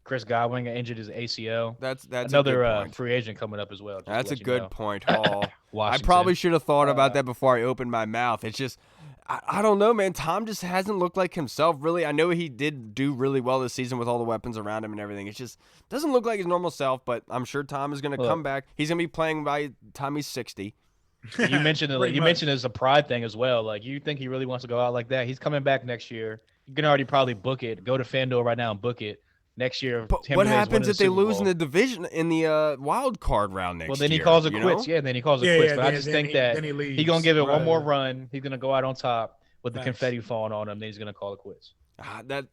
Chris Godwin injured his ACL. That's another free agent coming up as well. That's a good point, Hall. I Washington. probably should have thought about that before I opened my mouth. It's just, I don't know, man. Tom just hasn't looked like himself, really. I know he did do really well this season with all the weapons around him and everything. It just doesn't look like his normal self, but I'm sure Tom is going to come back. He's going to be playing by the time he's 60. You mentioned it. You mentioned it's a pride thing as well. Like, you think he really wants to go out like that? He's coming back next year. You can already probably book it. Go to FanDuel right now and book it. Next year, but what happens if they lose in the division in the wild card round next year? Well, then he calls it quits. Yeah, then he calls it quits. But I just think that he's gonna give it one more run. He's gonna go out on top with the confetti falling on him. Then he's gonna call it quits.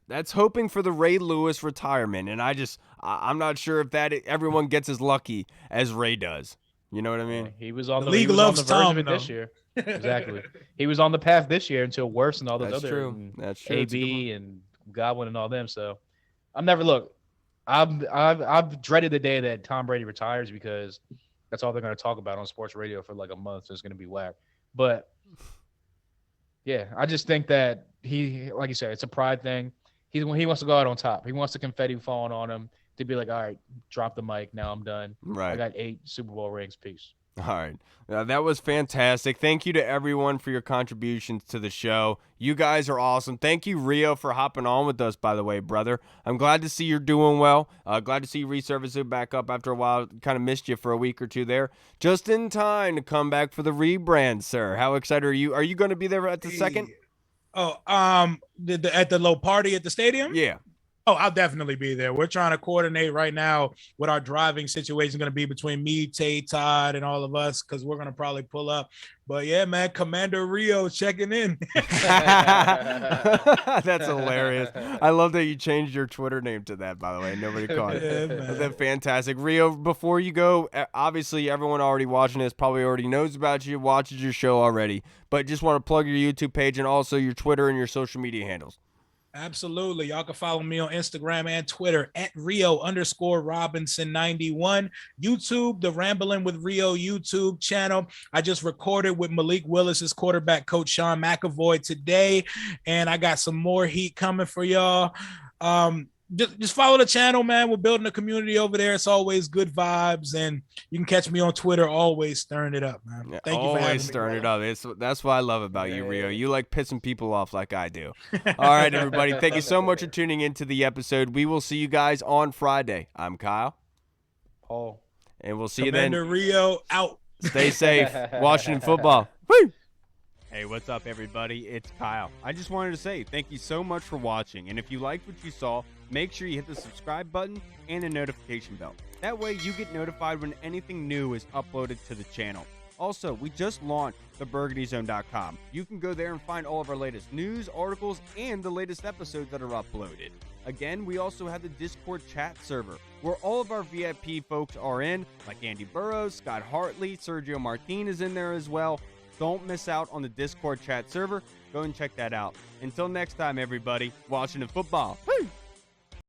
That's hoping for the Ray Lewis retirement, and I'm not sure if that everyone gets as lucky as Ray does. You know what I mean? Yeah, he was on the league loves verge of it this year. Exactly. He was on the path this year until worse and all those That's other true. That's true. AB and Godwin and all them. So. I've dreaded the day that Tom Brady retires because that's all they're going to talk about on sports radio for like a month. So it's going to be whack. But yeah, I just think that he, like you said, it's a pride thing. He wants to go out on top. He wants the confetti falling on him to be like, all right, drop the mic. Now I'm done. Right. I got 8 Super Bowl rings. Peace. All right. That was fantastic. Thank you to everyone for your contributions to the show. You guys are awesome. Thank you, Rio, for hopping on with us, by the way, brother. I'm glad to see you're doing well. Glad to see you resurfacing back up after a while. Kind of missed you for a week or two there. Just in time to come back for the rebrand, sir. How excited are you? Are you going to be there at the second? Oh, at the low party at the stadium? Yeah. Oh, I'll definitely be there. We're trying to coordinate right now what our driving situation is going to be between me, Tay, Todd, and all of us because we're going to probably pull up. But yeah, man, Commander Rio checking in. That's hilarious. I love that you changed your Twitter name to that, by the way. Nobody caught it. Yeah, That's fantastic. Rio, before you go, obviously everyone already watching this probably already knows about you, watches your show already. But just want to plug your YouTube page and also your Twitter and your social media handles. Absolutely. Y'all can follow me on Instagram and Twitter at Rio_Robinson91. YouTube, the Rambling with Rio YouTube channel. I just recorded with Malik Willis's quarterback coach Sean McAvoy today, and I got some more heat coming for y'all. Just follow the channel, man. We're building a community over there. It's always good vibes, and you can catch me on Twitter, always stirring it up, man. Thank you for having me. Always stirring it up. That's what I love about you, Rio. You like pissing people off like I do. All right, everybody. Thank you so much for tuning into the episode. We will see you guys on Friday. I'm Kyle. Paul. And we'll see Commander you then. Rio out. Stay safe. Washington football. Woo! Hey, what's up, everybody? It's Kyle. I just wanted to say thank you so much for watching, and if you liked what you saw, make sure you hit the subscribe button and the notification bell. That way you get notified when anything new is uploaded to the channel. Also, we just launched the BurgundyZone.com. You can go there and find all of our latest news, articles, and the latest episodes that are uploaded. Again, we also have the Discord chat server, where all of our VIP folks are in, like Andy Burrows, Scott Hartley, Sergio Martin is in there as well. Don't miss out on the Discord chat server. Go and check that out. Until next time, everybody, Washington football. Woo!